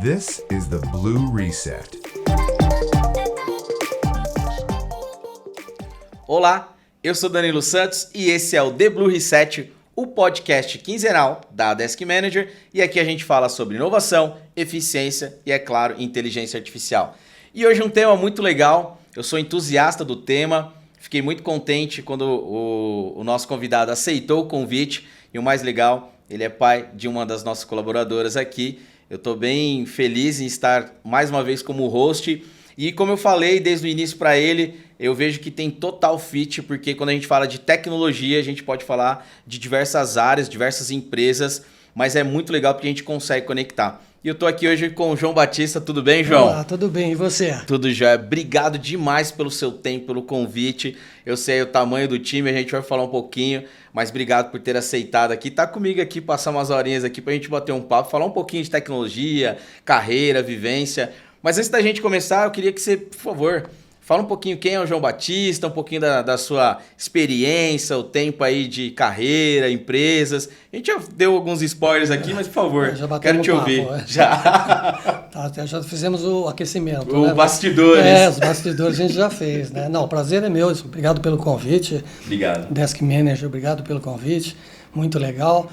This is the Blue Reset. Olá, eu sou Danilo Santos e esse é o The Blue Reset, o podcast quinzenal da Desk Manager, e aqui a gente fala sobre inovação, eficiência e, é claro, inteligência artificial. E hoje um tema muito legal, eu sou entusiasta do tema, fiquei muito contente quando o nosso convidado aceitou o convite e o mais legal, ele é pai de uma das nossas colaboradoras aqui. Eu estou bem feliz em estar mais uma vez como host e como eu falei desde o início para ele, eu vejo que tem total fit, porque quando a gente fala de tecnologia, a gente pode falar de diversas áreas, diversas empresas, mas é muito legal porque a gente consegue conectar. E eu tô aqui hoje com o João Batista, tudo bem, João? Olá, tudo bem, e você? Tudo jóia. Obrigado demais pelo seu tempo, pelo convite. Eu sei o tamanho do time, a gente vai falar um pouquinho, mas obrigado por ter aceitado aqui. Tá comigo aqui, passar umas horinhas aqui pra gente bater um papo, falar um pouquinho de tecnologia, carreira, vivência. Mas antes da gente começar, eu queria que você, por favor, fala um pouquinho quem é o João Batista, um pouquinho da sua experiência, o tempo aí de carreira, empresas. A gente já deu alguns spoilers aqui, mas por favor, quero te ouvir. Já. Já fizemos o aquecimento. O bastidores. Os bastidores a gente já fez, né? Não, o prazer é meu, obrigado pelo convite. Obrigado. Desk Manager, obrigado pelo convite, muito legal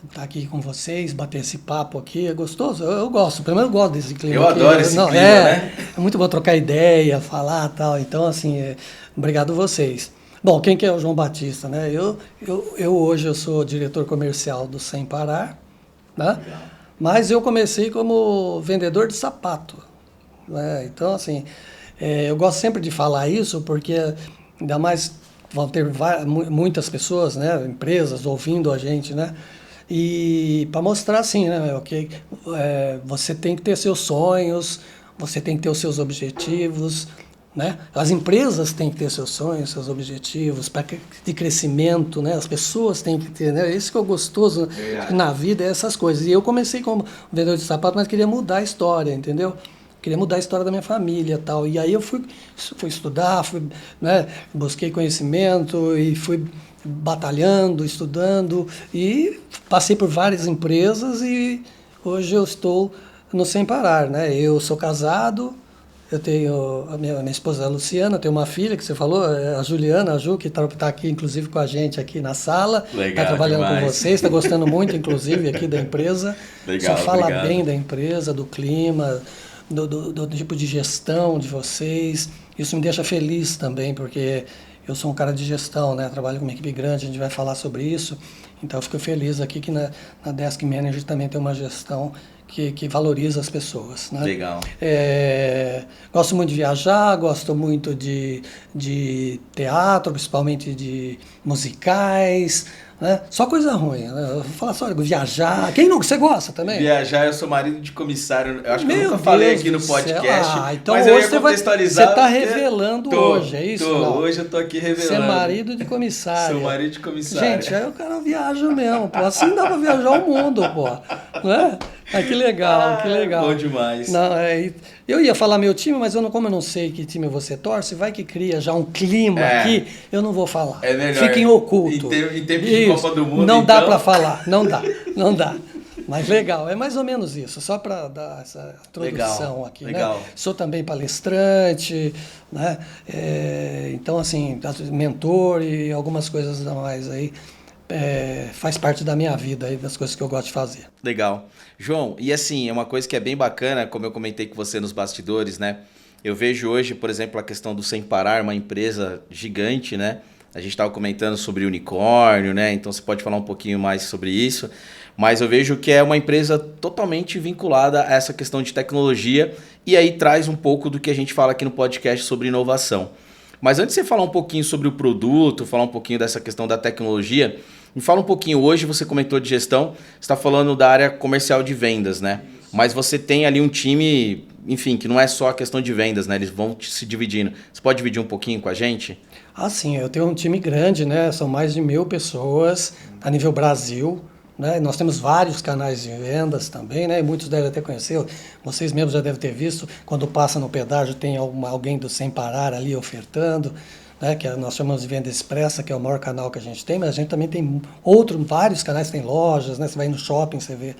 estar aqui com vocês, bater esse papo aqui, é gostoso, eu gosto, primeiro eu gosto desse clima. Eu aqui. adoro esse clima, né? É muito bom trocar ideia, falar e tal, então assim, obrigado a vocês. Bom, quem que é o João Batista, né? Eu hoje eu sou diretor comercial do Sem Parar, né? Legal. Mas eu comecei como vendedor de sapato, né? Então assim, eu gosto sempre de falar isso porque ainda mais vão ter muitas pessoas, né? Empresas ouvindo a gente, né? E para mostrar assim, né, que você tem que ter seus sonhos, você tem que ter os seus objetivos, né? As empresas têm que ter seus sonhos, seus objetivos de crescimento, né? As pessoas têm que ter, né? Isso que é o gostoso na vida, é essas coisas. E eu comecei como vendedor de sapato, mas queria mudar a história, entendeu? Queria mudar a história da minha família e tal. E aí eu fui estudar, né, busquei conhecimento e fui batalhando, estudando e passei por várias empresas e hoje eu estou no Sem Parar, né? Eu sou casado, eu tenho a minha esposa a Luciana, eu tenho uma filha que você falou, a Juliana, a Ju, que está aqui inclusive com a gente aqui na sala, está trabalhando demais com vocês, está gostando muito inclusive aqui da empresa. Legal, só fala obrigado. Bem da empresa, do clima, do tipo de gestão de vocês. Isso me deixa feliz também, porque eu sou um cara de gestão, né? Trabalho com uma equipe grande, a gente vai falar sobre isso. Então eu fico feliz aqui que na Desk Manager também tem uma gestão que valoriza as pessoas, né? Legal. Gosto muito de viajar, gosto muito de teatro, principalmente de musicais, né? Só coisa ruim, né? Eu vou falar só viajar. Quem não? Você gosta também? Viajar, eu sou marido de comissário. Eu acho que eu nunca Deus falei aqui no podcast. Então mas hoje eu ia contextualizar. você está revelando hoje, é isso? Hoje eu tô aqui revelando. Você é marido de comissário. Sou marido de comissário. Gente, aí o cara viaja mesmo, pô. Assim dá pra viajar o mundo, pô. Né? Que legal, que legal. Bom demais. Não, eu ia falar meu time, mas como eu não sei que time você torce, vai que cria já um clima aqui, eu não vou falar. É melhor. Fiquem oculto. Em tempo de Copa do Mundo, não então... dá pra falar, não dá. Mas legal, é mais ou menos isso, só para dar essa introdução legal, aqui. Legal. Né? Sou também palestrante, né? Então, assim, mentor e algumas coisas a mais aí. Faz parte da minha vida aí, das coisas que eu gosto de fazer. Legal. João, e assim, é uma coisa que é bem bacana, como eu comentei com você nos bastidores, né? Eu vejo hoje, por exemplo, a questão do Sem Parar, uma empresa gigante, né? A gente estava comentando sobre unicórnio, né? Então você pode falar um pouquinho mais sobre isso. Mas eu vejo que é uma empresa totalmente vinculada a essa questão de tecnologia e aí traz um pouco do que a gente fala aqui no podcast sobre inovação. Mas antes de você falar um pouquinho sobre o produto, falar um pouquinho dessa questão da tecnologia, me fala um pouquinho, hoje você comentou de gestão, você está falando da área comercial de vendas, né? Mas você tem ali um time, enfim, que não é só a questão de vendas, né? Eles vão se dividindo. Você pode dividir um pouquinho com a gente? Sim, eu tenho um time grande, né? São mais de 1.000 pessoas a nível Brasil. Né? Nós temos vários canais de vendas também, né? Muitos devem até conhecer, vocês mesmos já devem ter visto, quando passa no pedágio tem alguém do Sem Parar ali ofertando, né? Que nós chamamos de venda expressa, que é o maior canal que a gente tem, mas a gente também tem vários canais, tem lojas, né? Você vai no shopping, você vê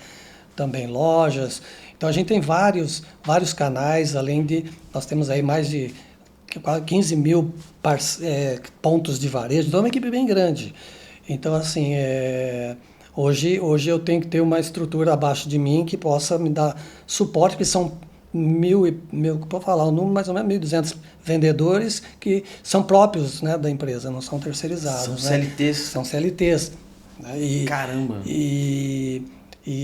também lojas. Então a gente tem vários canais, além de nós temos aí mais de quase 15 mil pontos de varejo, então é uma equipe bem grande. Então assim, hoje eu tenho que ter uma estrutura abaixo de mim que possa me dar suporte, que são vou falar o número, mais ou menos 1.200 vendedores que são próprios, né, da empresa, não são terceirizados. São né? CLTs. São CLTs. Né? Caramba! E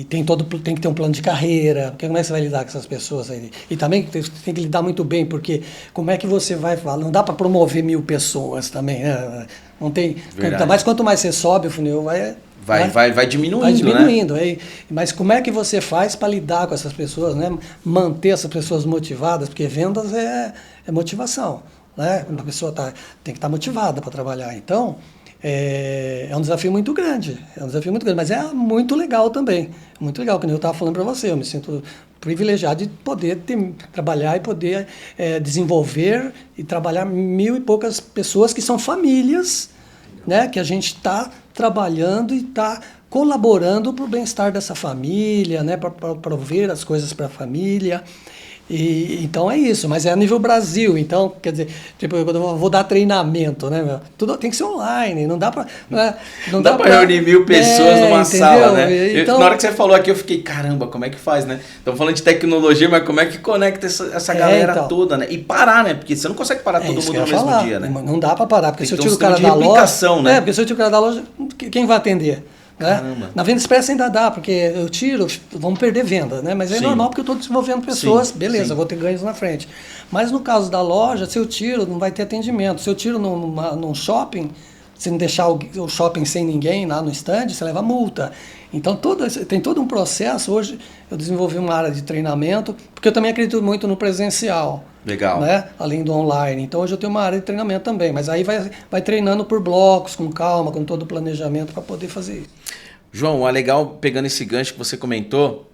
tem que ter um plano de carreira, porque como é que você vai lidar com essas pessoas aí? E também tem que lidar muito bem, porque como é que você vai falar? Não dá para promover 1.000 pessoas também, né? Não tem. Mas quanto mais você sobe o funil, vai diminuindo, vai diminuindo, né? Mas como é que você faz para lidar com essas pessoas, né? Manter essas pessoas motivadas, porque vendas é motivação, né? A pessoa tem que estar motivada para trabalhar. Então, é um desafio muito grande, mas é muito legal também. Muito legal, como eu estava falando para você, eu me sinto privilegiado de poder trabalhar e poder desenvolver e trabalhar 1.000 e poucas pessoas que são famílias, né? Que a gente está trabalhando e está colaborando para o bem-estar dessa família, né? Para prover as coisas para a família. Então é isso, mas é a nível Brasil. Então, quer dizer, tipo, eu vou dar treinamento, né, meu? Tudo tem que ser online, não dá para não dá para reunir 1.000 pessoas numa sala, né? Então, na hora que você falou aqui, eu fiquei, caramba, como é que faz, né? Estamos falando de tecnologia, mas como é que conecta essa galera toda, né? E parar, né? Porque você não consegue parar todo mundo no mesmo dia, né? Não dá para parar, porque se eu tiro o cara da loja, né? Porque se eu tiro o cara da loja, quem vai atender? Né? Na venda expressa ainda dá, porque eu tiro, vamos perder venda, né? Mas é normal porque eu estou desenvolvendo pessoas, beleza, eu vou ter ganhos na frente. Mas no caso da loja, se eu tiro, não vai ter atendimento. Se eu tiro num shopping, se não deixar o shopping sem ninguém lá no stand, você leva multa. Então tem todo um processo. Hoje eu desenvolvi uma área de treinamento, porque eu também acredito muito no presencial. Legal. Né? Além do online. Então hoje eu tenho uma área de treinamento também, mas aí vai treinando por blocos, com calma, com todo o planejamento para poder fazer isso. João, é legal, pegando esse gancho que você comentou,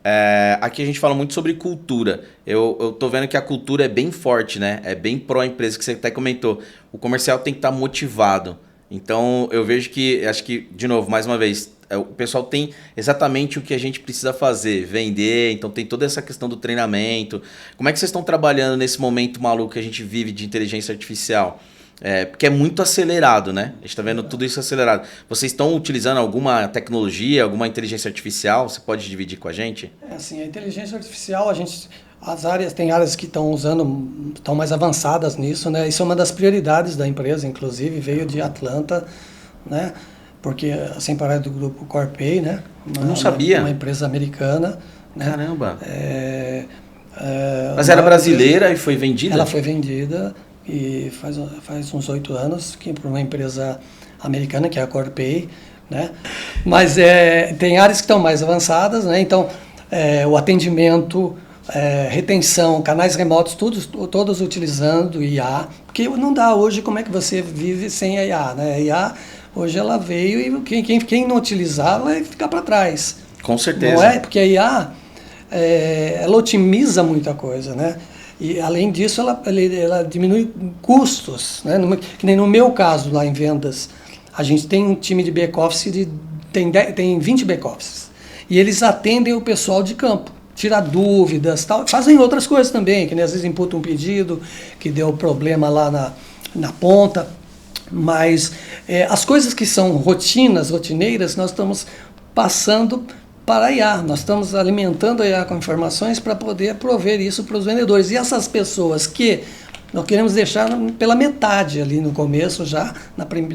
aqui a gente fala muito sobre cultura. Eu tô vendo que a cultura é bem forte, né? É bem pró-empresa, que você até comentou. O comercial tem que estar motivado. Então eu vejo que, acho que, de novo, mais uma vez, o pessoal tem exatamente o que a gente precisa fazer, vender, então tem toda essa questão do treinamento. Como é que vocês estão trabalhando nesse momento maluco que a gente vive de inteligência artificial? Porque é muito acelerado, né? A gente está vendo tudo isso acelerado. Vocês estão utilizando alguma tecnologia, alguma inteligência artificial? Você pode dividir com a gente? Assim, a inteligência artificial, tem áreas que estão usando, estão mais avançadas nisso, né? Isso é uma das prioridades da empresa, inclusive veio de Atlanta, né? Porque a Sem Parar é do grupo Corpay, né? Eu não sabia. Uma empresa americana. Né? Caramba! Mas era brasileira e foi vendida? Ela foi vendida e faz uns 8 anos para uma empresa americana, que é a Corpay, né? Mas tem áreas que estão mais avançadas, né? Então, o atendimento, retenção, canais remotos, todos utilizando IA, porque não dá hoje como é que você vive sem a IA, né? A IA, hoje ela veio e quem não utilizar vai ficar para trás. Com certeza. Não é? Porque a IA, ela otimiza muita coisa, né? E, além disso, ela diminui custos, né? Que nem no meu caso, lá em vendas, a gente tem um time de back-office, tem 20 back-offices. E eles atendem o pessoal de campo, tirar dúvidas, tal, fazem outras coisas também, que nem às vezes imputam um pedido que deu problema lá na ponta. Mas as coisas que são rotineiras, nós estamos passando para a IA. Nós estamos alimentando a IA com informações para poder prover isso para os vendedores. E essas pessoas que nós queremos deixar pela metade ali no começo, já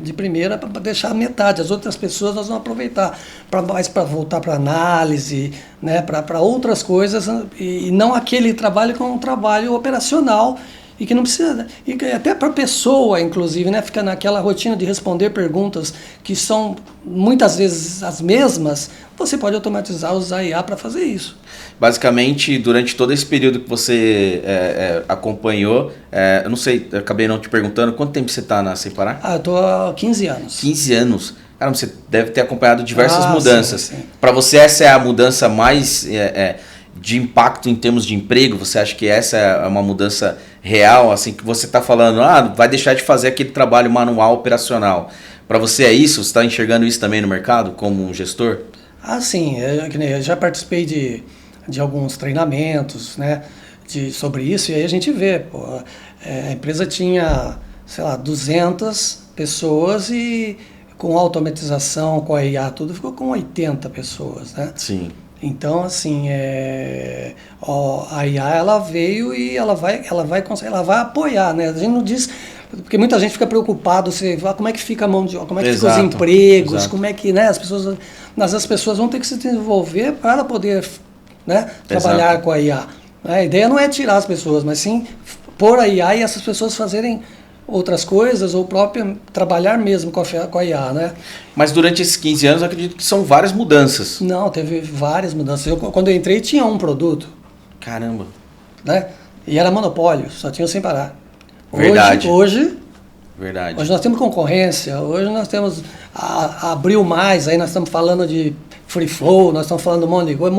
de primeira, para deixar a metade. As outras pessoas nós vamos aproveitar para voltar para análise, né, para outras coisas, e não aquele trabalho como um trabalho operacional, e que não precisa, e até para a pessoa, inclusive, né, fica naquela rotina de responder perguntas que são muitas vezes as mesmas, você pode automatizar, usar IA para fazer isso. Basicamente, durante todo esse período que você acompanhou, eu não sei, eu acabei não te perguntando, quanto tempo você está na Sem Parar? Eu estou há 15 anos. 15 anos. Caramba, você deve ter acompanhado diversas mudanças. Sim. Para você, essa é a mudança mais de impacto em termos de emprego? Você acha que essa é uma mudança real, assim, que você está falando, vai deixar de fazer aquele trabalho manual operacional? Para você é isso? Você está enxergando isso também no mercado como um gestor? Ah, sim, que nem eu já participei de alguns treinamentos, né, sobre isso, e aí a gente vê, pô, a empresa tinha, sei lá, 200 pessoas e com automatização, com a IA, tudo, ficou com 80 pessoas, né? Sim. Então, assim, a IA, ela veio e ela vai apoiar, né? A gente não diz, porque muita gente fica preocupado, como é que fica a mão de obra, como é que ficam os Exato, empregos, exato. como é que, né, as pessoas vão ter que se desenvolver para poder, né, trabalhar com a IA. A ideia não é tirar as pessoas, mas sim pôr a IA e essas pessoas fazerem outras coisas ou próprio trabalhar mesmo com a IA, né? Mas durante esses 15 anos, eu acredito que são várias mudanças. Não, teve várias mudanças. Quando eu entrei, tinha um produto, Caramba. né? E era monopólio, só tinha o Sem Parar. Verdade. Hoje nós temos concorrência, hoje nós temos abriu mais, aí nós estamos falando de free flow, nós estamos falando de um monte de coisa,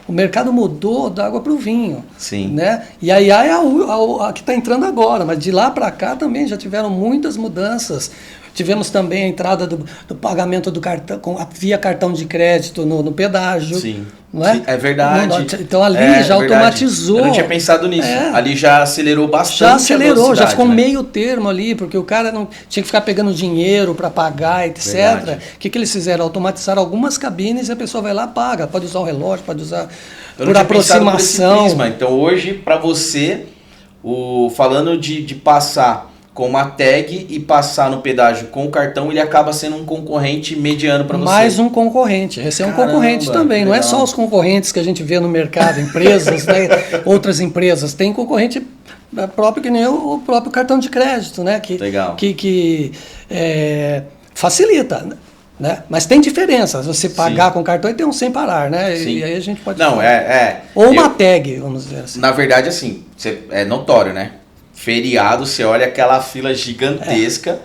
o mercado mudou da água para o vinho. Sim. Né? E a IA é a que está entrando agora, mas de lá para cá também já tiveram muitas mudanças. Tivemos também a entrada do pagamento do cartão, via cartão de crédito no pedágio. Sim. Não é? Sim, é verdade. Então ali já verdade. automatizou. Eu não tinha pensado nisso. Ali já acelerou bastante. Já acelerou, já ficou né? meio termo ali, porque o cara não tinha que ficar pegando dinheiro para pagar, etc. Verdade. O que eles fizeram? Automatizaram algumas cabines e a pessoa vai lá e paga. Pode usar o relógio, pode usar por aproximação. Então hoje, para você, falando de passar com uma tag e passar no pedágio com o cartão, ele acaba sendo um concorrente mediano para você. Mais um concorrente. Esse é um concorrente também. Não é só os concorrentes que a gente vê no mercado, empresas, né? Outras empresas. Tem concorrente próprio, que nem o próprio cartão de crédito, né? Legal. Que facilita, né? Mas tem diferença. Você pagar com cartão e tem um Sem Parar, né? Sim. E aí a gente pode Não, falar. Ou uma tag, vamos dizer assim. Na verdade, assim, é notório, né? Feriado, você olha aquela fila gigantesca,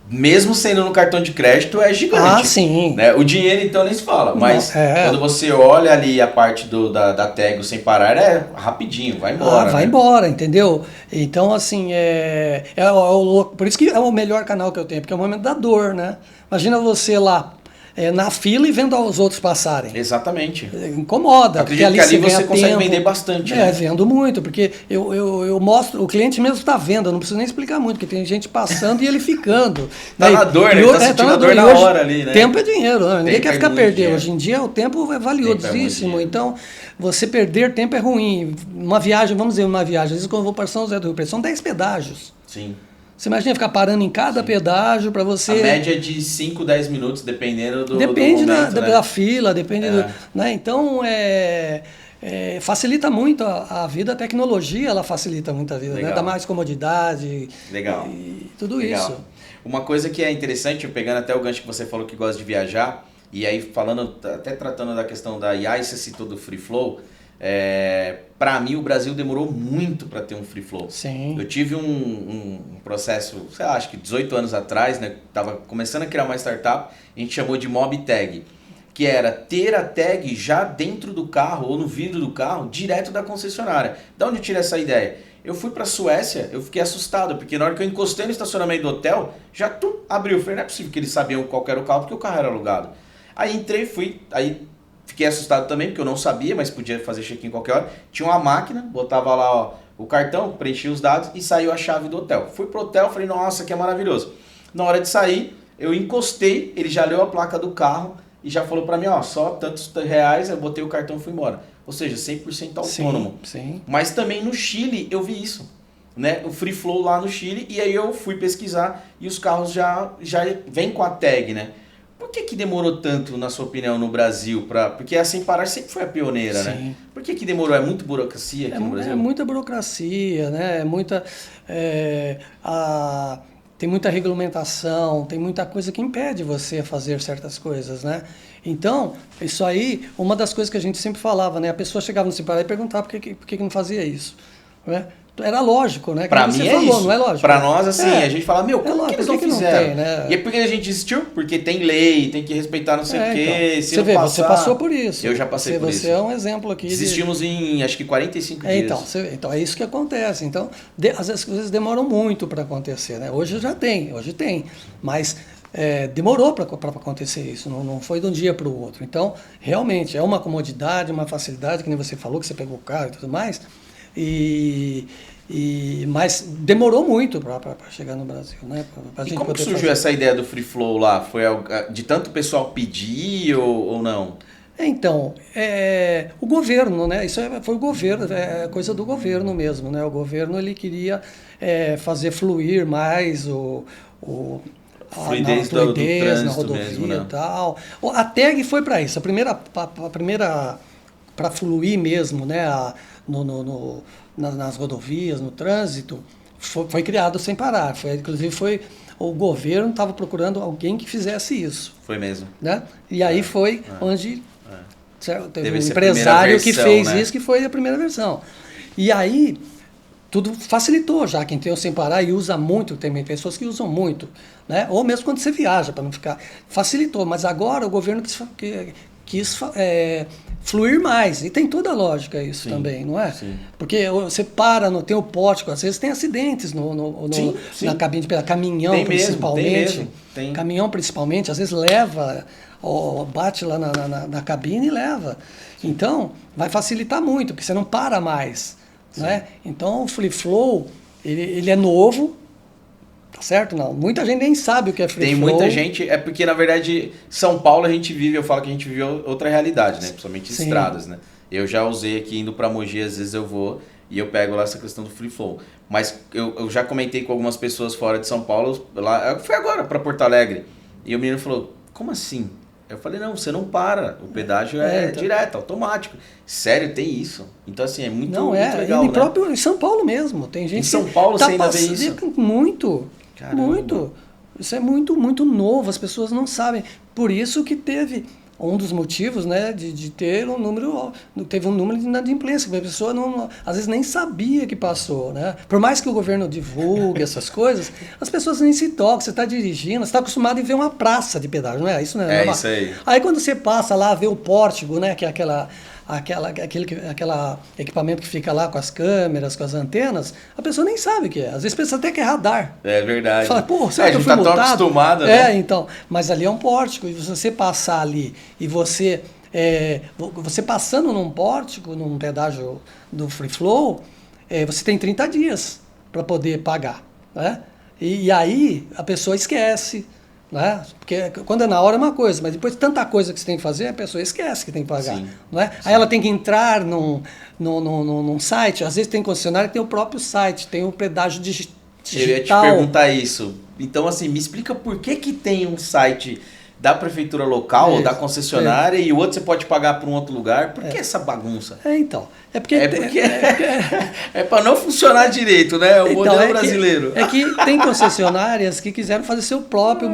mesmo sendo no cartão de crédito, é gigante. Ah, sim. Né? O dinheiro, então, nem se fala. Mas quando você olha ali a parte da tag, o Sem Parar, é rapidinho, vai embora. Vai embora, entendeu? Então, assim, por isso que é o melhor canal que eu tenho, porque é o momento da dor, né? Imagina você lá na fila e vendo os outros passarem. Exatamente. Incomoda. Acredito porque que ali você ganha consegue tempo. vender bastante. Né? Vendo muito, porque eu mostro, o cliente mesmo está vendo, eu não preciso nem explicar muito, porque tem gente passando e ele ficando. Tá na dor, né? Ele tá sentindo a dor na hora ali, né? Tempo é dinheiro, né? Ninguém quer ficar perdendo. Dinheiro. Hoje em dia o tempo é valiosíssimo, então você perder tempo é ruim. Uma viagem, vamos dizer uma viagem, às vezes quando eu vou para São José do Rio Preto, são 10 pedágios. Sim. Você imagina ficar parando em cada pedágio para você... A média é de 5, 10 minutos, dependendo do Depende momento, né? da fila, depende né? Então, facilita muito a vida, a tecnologia ela facilita muito a vida, né? Dá mais comodidade. Legal. E tudo Legal. isso. Uma coisa que é interessante, pegando até o gancho que você falou que gosta de viajar, e aí falando, até tratando da questão da IA, e você citou do Free Flow, para mim o Brasil demorou muito para ter um Free Flow. Sim. Eu tive um processo, sei lá, acho que 18 anos atrás, né? Tava começando a criar uma startup, a gente chamou de Mob Tag, que era ter a tag já dentro do carro ou no vidro do carro, direto da concessionária. Da onde eu tirei essa ideia? Eu fui para a Suécia, eu fiquei assustado, porque na hora que eu encostei no estacionamento do hotel, já abriu. Eu falei, não é possível que eles sabiam qual era o carro, porque o carro era alugado. Aí entrei, fiquei assustado também, porque eu não sabia, mas podia fazer check-in qualquer hora. Tinha uma máquina, botava lá o cartão, preenchia os dados e saiu a chave do hotel. Fui pro hotel, falei, nossa, que é maravilhoso. Na hora de sair, eu encostei, ele já leu a placa do carro e já falou para mim, só tantos reais, eu botei o cartão e fui embora. Ou seja, 100% autônomo. Sim. Mas também no Chile eu vi isso, né? O Free Flow lá no Chile, e aí eu fui pesquisar e os carros já vêm com a tag, né? Por que demorou tanto, na sua opinião, no Brasil? Porque a Sem Parar sempre foi a pioneira, né? Por que demorou? É muito burocracia aqui no Brasil? É muita burocracia, né? Tem muita regulamentação, tem muita coisa que impede você fazer certas coisas, né? Então, isso aí, uma das coisas que a gente sempre falava, né? A pessoa chegava no Sem Parar e perguntava por que não fazia isso, né? era lógico, né? Pra Como mim você é falou, isso. não é lógico? Pra nós, assim, É. a gente fala, meu, como que lógico, eles por não que não fizeram? tem, né? E é porque a gente insistiu, porque tem lei, tem que respeitar não sei o quê. Então, Se você não vê, passar, você passou por isso. Eu já passei por isso. Você é um exemplo aqui. Desistimos em, acho que 45 dias. Então, é isso que acontece. Então, às vezes as coisas demoram muito para acontecer, né? Hoje tem, mas demorou para acontecer isso, não foi de um dia para o outro. Então, realmente, é uma comodidade, uma facilidade, que nem você falou, que você pegou o carro e tudo mais, mas demorou muito para chegar no Brasil, né? Pra E gente como que poder surgiu fazer. essa ideia do Free Flow lá? Foi de tanto pessoal pedir ou não? Então, o governo, né? Isso foi o governo, coisa do governo mesmo, né? O governo ele queria fazer fluir mais Fluidez do trânsito na rodovia mesmo, né? e tal. A TEG foi para isso. A primeira para fluir mesmo, né? Nas rodovias, no trânsito, foi criado sem parar. Inclusive o governo estava procurando alguém que fizesse isso. Foi mesmo. Né? E aí foi onde teve Deve um ser a empresário primeira que versão, fez né? isso, que foi a primeira versão. E aí tudo facilitou já, quem tem o Sem Parar e usa muito, tem pessoas que usam muito, né? Ou mesmo quando você viaja, para não ficar... Facilitou, mas agora o governo quis fluir mais, e tem toda a lógica isso também, não é? Sim. Porque você tem o pórtico, às vezes tem acidentes Sim. na cabine de caminhão, Tem mesmo, principalmente. tem mesmo, tem. Caminhão principalmente, às vezes leva, bate lá na cabine e leva. Então, vai facilitar muito, porque você não para mais. Né? Então, o Free Flow, ele é novo, tá certo? Não, muita gente nem sabe o que é Free Tem Flow. muita gente, é porque na verdade São Paulo eu falo que a gente vive outra realidade, né? Principalmente Sim. estradas, né? Eu já usei aqui indo pra Mogi, às vezes eu vou e eu pego lá essa questão do Free Flow. Mas eu já comentei com algumas pessoas fora de São Paulo, lá, foi agora pra Porto Alegre, e o menino falou, como assim? Eu falei, não, você não para, o pedágio é então. direto, automático. Sério, tem isso. Então assim, é muito, Não, muito legal, e né? próprio em São Paulo mesmo. Tem gente Em São Paulo você ainda vê passando isso? Muito, Caramba. muito. Isso é muito, muito novo, as pessoas não sabem. Por isso que teve um dos motivos, né, de ter teve um número de inadimplência, porque a pessoa às vezes nem sabia que passou, né? Por mais que o governo divulgue essas coisas, as pessoas nem se tocam. Você está dirigindo, você está acostumado a ver uma praça de pedágio, não é? Isso não é normal. Isso aí. Aí quando você passa lá, vê o pórtico, né, que é aquele equipamento que fica lá com as câmeras, com as antenas, a pessoa nem sabe o que é. Às vezes pensa até que é radar. É verdade. Fala, pô, será a que eu gente fui tá tão multado? acostumado, né? Então, mas ali é um pórtico, e se você passar ali e você passando num pórtico, num pedágio do Free Flow, você tem 30 dias para poder pagar, né? E aí a pessoa esquece, né? Porque quando é na hora é uma coisa, mas depois de tanta coisa que você tem que fazer, a pessoa esquece que tem que pagar. Sim. Não é? Aí ela tem que entrar num site, às vezes tem concessionário que tem o próprio site, tem o pedágio digital. Eu ia te perguntar isso. Então, assim, me explica por que tem um site da prefeitura local ou da concessionária e o outro você pode pagar para um outro lugar. Por que essa bagunça? Então. É porque é para não funcionar direito, né? O modelo brasileiro. É que tem concessionárias que quiseram fazer seu próprio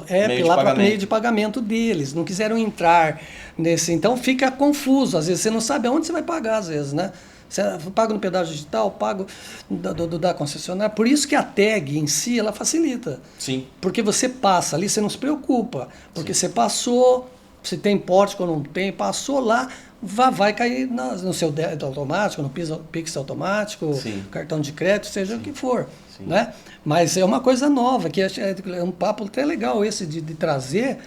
app lá para meio de pagamento deles. Não quiseram entrar nesse. Então fica confuso. Às vezes você não sabe aonde você vai pagar, às vezes, né? Você paga no pedágio digital, pago da concessionária. Por isso que a tag em si, ela facilita. Sim. Porque você passa ali, você não se preocupa. Porque você passou, se tem pórtico ou não tem, passou lá, vai cair no seu débito automático, no Pix automático, cartão de crédito, seja o que for. Né? Mas é uma coisa nova, que é um papo até legal esse de trazer,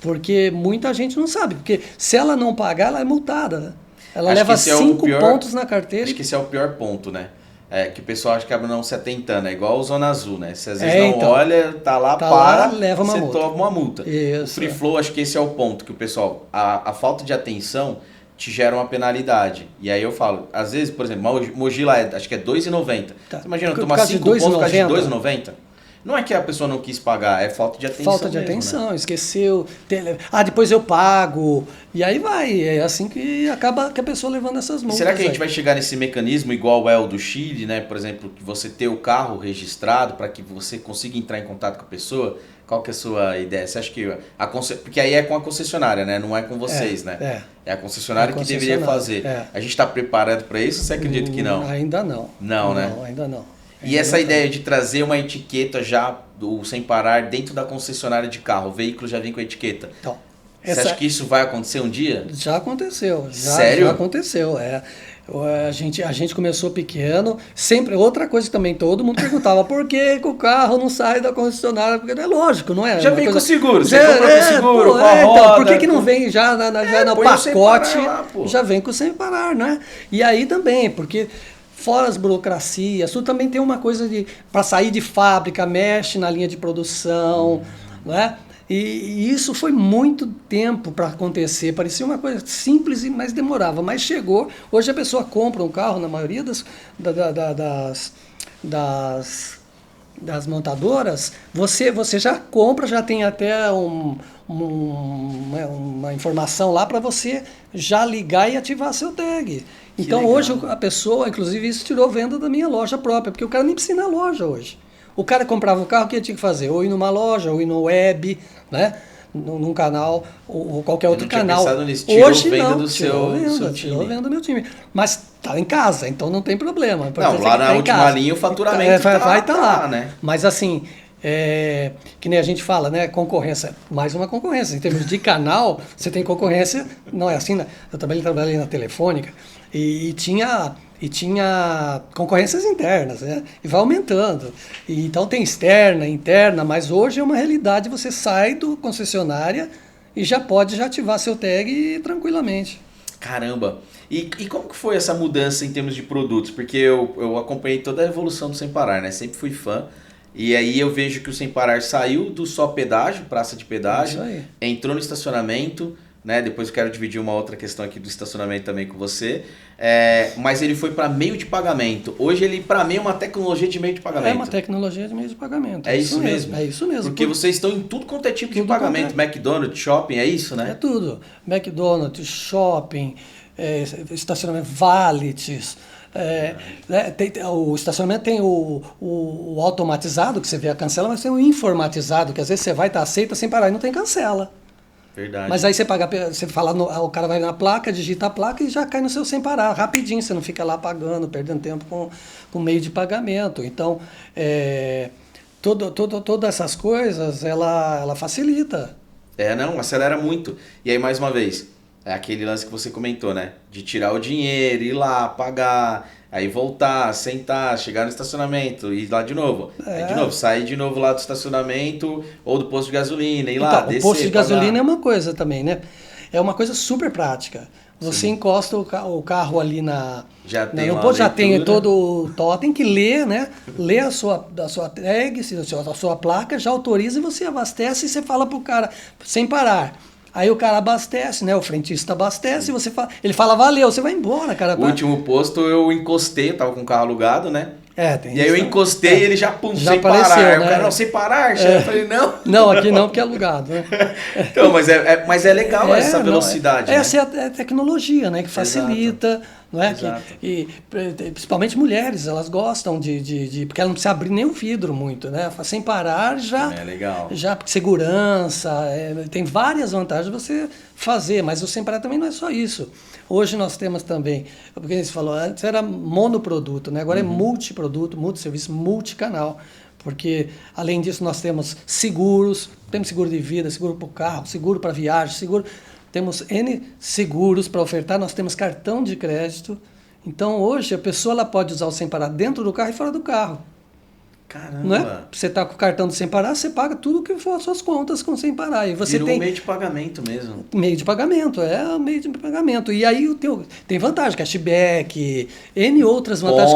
porque muita gente não sabe. Porque se ela não pagar, ela é multada, né? Ela leva 5 pontos na carteira. Acho que esse é o pior ponto, né? Que o pessoal acha que acaba não se atentando. É igual o Zona Azul, né? Você às vezes não olha, tá lá, leva uma você multa. toma uma multa. Isso, o Free Flow, acho que esse é o ponto que o pessoal... A falta de atenção te gera uma penalidade. E aí eu falo, às vezes, por exemplo, Mogi lá, acho que é R$2,90. Tá. Você imagina, Por tomar causa de 5 pontos por causa de R$2,90? R$2,90? Não é que a pessoa não quis pagar, é falta de atenção. Falta de mesmo, atenção, né? esqueceu. Depois eu pago. E aí vai. É assim que acaba que a pessoa levando essas multas. Será que a gente vai chegar nesse mecanismo igual é o do Chile, né? Por exemplo, que você ter o carro registrado para que você consiga entrar em contato com a pessoa, Qual que é a sua ideia? Você acha que porque aí é com a concessionária, né? Não é com vocês, né? É a concessionária que deveria fazer. A gente está preparado para isso ou você acredita que não? Ainda não. Não, né? Não, ainda não. E essa ideia de trazer uma etiqueta já do Sem Parar dentro da concessionária de carro, o veículo já vem com a etiqueta. Então, você acha que isso vai acontecer um dia? Já aconteceu. Sério? Já aconteceu, A gente começou pequeno, sempre, outra coisa que também todo mundo perguntava, por que o carro não sai da concessionária? Porque é lógico, não é? Já vem com seguro, você compra com seguro, com a roda. Então, por que não vem já no pacote, lá, já vem com Sem Parar, né? E aí também, porque fora as burocracias, tudo também tem uma coisa para sair de fábrica, mexe na linha de produção, né? E isso foi muito tempo para acontecer. Parecia uma coisa simples, mas demorava. Mas chegou. Hoje a pessoa compra um carro, na maioria das montadoras, você já compra, já tem até uma informação lá para você já ligar e ativar seu tag. Então legal. Hoje a pessoa, inclusive isso tirou venda da minha loja própria, porque o cara nem precisa ir na loja hoje. O cara comprava um carro, o que ele tinha que fazer? Ou ir numa loja, ou ir no web, né? Num canal, ou qualquer outro canal. Nisso. Tirou Hoje venda não, do seu time. Tirou venda do meu time. Mas tá em casa, então não tem problema. Não, lá na última linha o faturamento vai estar lá. Né? Mas assim, que nem a gente fala, né? Concorrência, mais uma concorrência. Em termos de canal, você tem concorrência, não é assim, né? Eu também trabalhei na Telefônica e tinha concorrências internas, né? E vai aumentando. E, então tem externa, interna, mas hoje é uma realidade, você sai do concessionária e já pode ativar seu tag tranquilamente. Caramba! E como que foi essa mudança em termos de produtos? Porque eu acompanhei toda a evolução do Sem Parar, né? Sempre fui fã. E aí eu vejo que o Sem Parar saiu do só pedágio, praça de pedágio, entrou no estacionamento, né? Depois eu quero dividir uma outra questão aqui do estacionamento também com você. Mas ele foi para meio de pagamento. Hoje ele, para mim, é uma tecnologia de meio de pagamento. É uma tecnologia de meio de pagamento. É isso mesmo? É isso mesmo. Porque vocês estão em tudo quanto é tipo de pagamento. McDonald's, shopping, é isso, né? É tudo. McDonald's, shopping, estacionamento, valets. O estacionamento tem o automatizado, que você vê a cancela, mas tem o informatizado, que às vezes você vai, aceita sem parar e não tem cancela. Verdade. Mas aí você fala, o cara vai na placa, digita a placa e já cai no seu sem parar, rapidinho, você não fica lá pagando, perdendo tempo com meio de pagamento. Então, todas essas coisas, ela facilita. Não, acelera muito. E aí, mais uma vez, é aquele lance que você comentou, né? De tirar o dinheiro, ir lá, pagar, aí voltar, sentar, chegar no estacionamento, ir lá de novo. Aí de novo, sair de novo lá do estacionamento ou do posto de gasolina, ir lá, descer, o posto de gasolina pagar. é uma coisa também, né? É uma coisa super prática. Você encosta o carro ali no posto, já tem todo o totem que lê, né? Lê a sua tag, a sua placa, já autoriza e você abastece e você fala pro cara, sem parar. Aí o cara abastece, né? O frentista abastece, e ele fala, valeu, você vai embora, cara. O último posto eu encostei, eu tava com o carro alugado, né? Tem e aí eu encostei e ele já sem apareceu, parar. Né? O cara, não, sem parar, chefe. Eu falei, não. Não, aqui não, porque é alugado, né? Então, mas é legal essa velocidade. Essa é a tecnologia, né? Que facilita. Não é? E principalmente mulheres, elas gostam porque ela não precisa abrir nem o vidro muito, né? Sem parar já. É legal. Já segurança, tem várias vantagens você fazer, mas o sem parar também não é só isso. Hoje nós temos também, porque você falou, antes era monoproduto, né? Agora é multiproduto, multisserviço, multicanal. Porque, além disso, nós temos seguros, temos seguro de vida, seguro para o carro, seguro para viagem, seguro. Temos N seguros para ofertar, nós temos cartão de crédito. Então, hoje, a pessoa ela pode usar o Sem Parar dentro do carro e fora do carro. Caramba! Não é? Você está com o cartão do Sem Parar, você paga tudo que for as suas contas com Sem Parar. E você Virou tem um meio de pagamento mesmo. Meio de pagamento, meio de pagamento. E aí tem vantagem, cashback, N outras vantagens.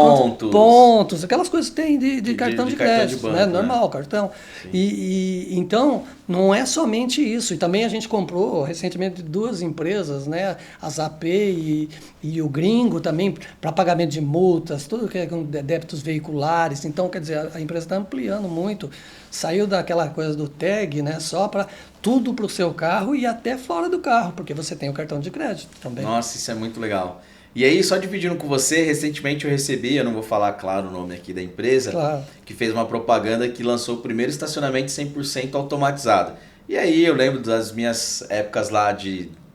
Pontos, aquelas coisas que tem de cartão de crédito, banco, né? Normal, cartão. Então, não é somente isso. E também a gente comprou recentemente 2 empresas, né? A Zapay e o Gringo também, para pagamento de multas, tudo que é com débitos veiculares. Então, quer dizer, a empresa está ampliando muito. Saiu daquela coisa do tag, né? Só para tudo para o seu carro e até fora do carro, porque você tem o cartão de crédito também. Nossa, isso é muito legal. E aí, só dividindo com você, recentemente eu recebi, eu não vou falar, claro, o nome aqui da empresa, Claro. que fez uma propaganda que lançou o primeiro estacionamento 100% automatizado. E aí eu lembro das minhas épocas lá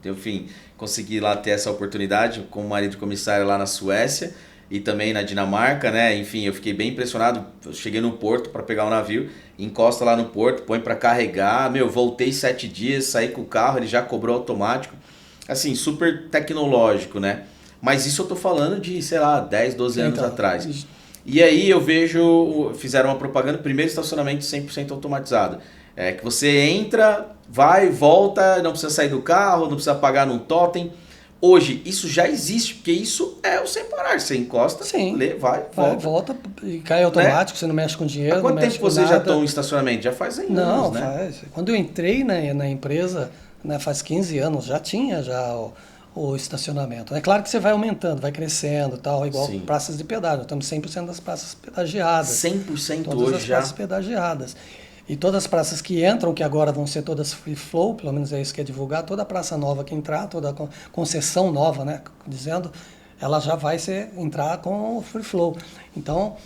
enfim, consegui lá ter essa oportunidade como marido de comissário lá na Suécia e também na Dinamarca, né? Enfim, eu fiquei bem impressionado. Eu cheguei no porto para pegar o navio, encosta lá no porto, põe para carregar. Voltei 7 dias, saí com o carro, ele já cobrou automático. Assim, super tecnológico, né? Mas isso eu tô falando de, sei lá, 10, 12 anos Então, atrás. E aí eu vejo, fizeram uma propaganda, primeiro estacionamento 100% automatizado. É que você entra, vai, volta, não precisa sair do carro, não precisa pagar num totem. Hoje, isso já existe, porque isso é o sem parar. Você encosta, Sim. vai, Vai, volta. volta e cai automático, você não mexe com dinheiro, Há quanto não tempo mexe com vocês já nada. estão em estacionamento? Já faz anos, Não, né? faz. Quando eu entrei na empresa, né, faz 15 anos, já tinha o estacionamento. É claro que você vai aumentando, vai crescendo, tal, igual Sim. praças de pedágio. Estamos 100% das praças pedagiadas. 100% Todas hoje as já. praças pedagiadas. E todas as praças que entram, que agora vão ser todas free flow, pelo menos é isso que é divulgar, toda praça nova que entrar, toda concessão nova, né, dizendo, ela já vai entrar com o free flow. Então,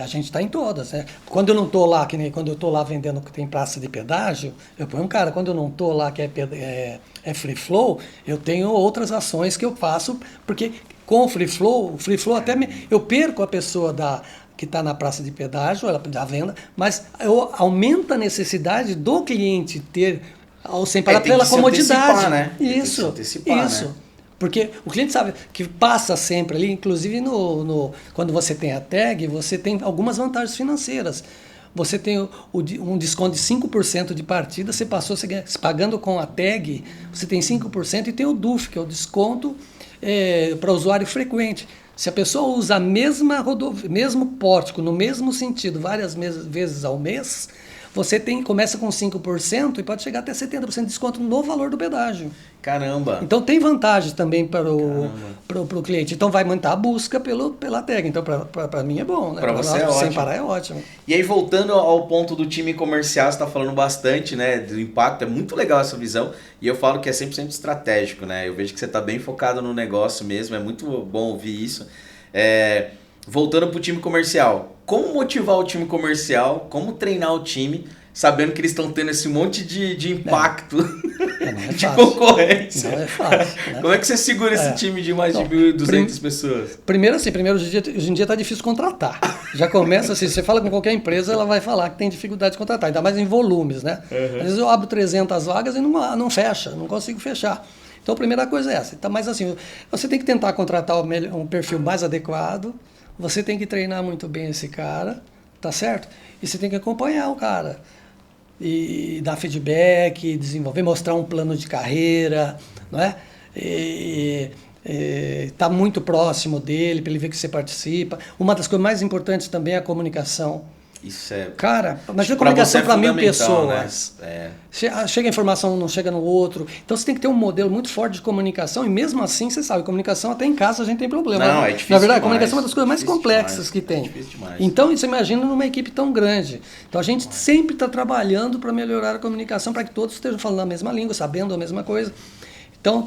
a gente está em todas, né? Quando eu não estou lá, que nem quando eu estou lá vendendo que tem praça de pedágio, eu ponho um cara, quando eu não estou lá que é free flow, eu tenho outras ações que eu faço, porque com o free flow até eu perco a pessoa que está na praça de pedágio, ela da venda, mas aumenta a necessidade do cliente ter ao sem parar tem pela que se comodidade. antecipar, né? Tem que se Isso, antecipar, isso. né? Porque o cliente sabe que passa sempre ali, inclusive quando você tem a tag, você tem algumas vantagens financeiras. Você tem um desconto de 5% de partida, você passou pagando com a tag, você tem 5% e tem o DUF, que é o desconto para usuário frequente. Se a pessoa usa a mesma mesmo pórtico, no mesmo sentido, várias vezes ao mês, você começa com 5% e pode chegar até 70% de desconto no valor do pedágio. Caramba! Então tem vantagens também para o cliente. Então vai aumentar a busca pela tag. Então para mim é bom, né? Para você é Sem ótimo. parar é ótimo. E aí, voltando ao ponto do time comercial, você está falando bastante, né, do impacto, é muito legal essa visão, e eu falo que é 100% estratégico, né, eu vejo que você está bem focado no negócio mesmo, é muito bom ouvir isso. Voltando para o time comercial, como motivar o time comercial, como treinar o time, sabendo que eles estão tendo esse monte de impacto Não é de fácil. concorrência? Não é fácil. Né? Como é que você segura esse time de mais de 1.200 pessoas? Primeiro, hoje em dia está difícil contratar. Já começa assim, você fala com qualquer empresa, ela vai falar que tem dificuldade de contratar, ainda mais em volumes, né? Às vezes eu abro 300 vagas e não fecha, não consigo fechar. Então a primeira coisa é essa. Então, mas assim, você tem que tentar contratar um perfil mais adequado, você tem que treinar muito bem esse cara, tá certo? E você tem que acompanhar o cara. E dar feedback, desenvolver, mostrar um plano de carreira, não é? Tá muito próximo dele, para ele ver que você participa. Uma das coisas mais importantes também é a comunicação. Isso é... Cara, mas a comunicação para 1.000 pessoas. Né? Chega a informação, não chega no outro. Então você tem que ter um modelo muito forte de comunicação, e mesmo assim, você sabe, comunicação até em casa a gente tem problema. Não, é difícil. Na verdade, demais. a comunicação é uma das coisas mais complexas demais. que tem. É difícil demais. Então, você imagina numa equipe tão grande. Então a gente sempre está trabalhando para melhorar a comunicação, para que todos estejam falando a mesma língua, sabendo a mesma coisa. Então,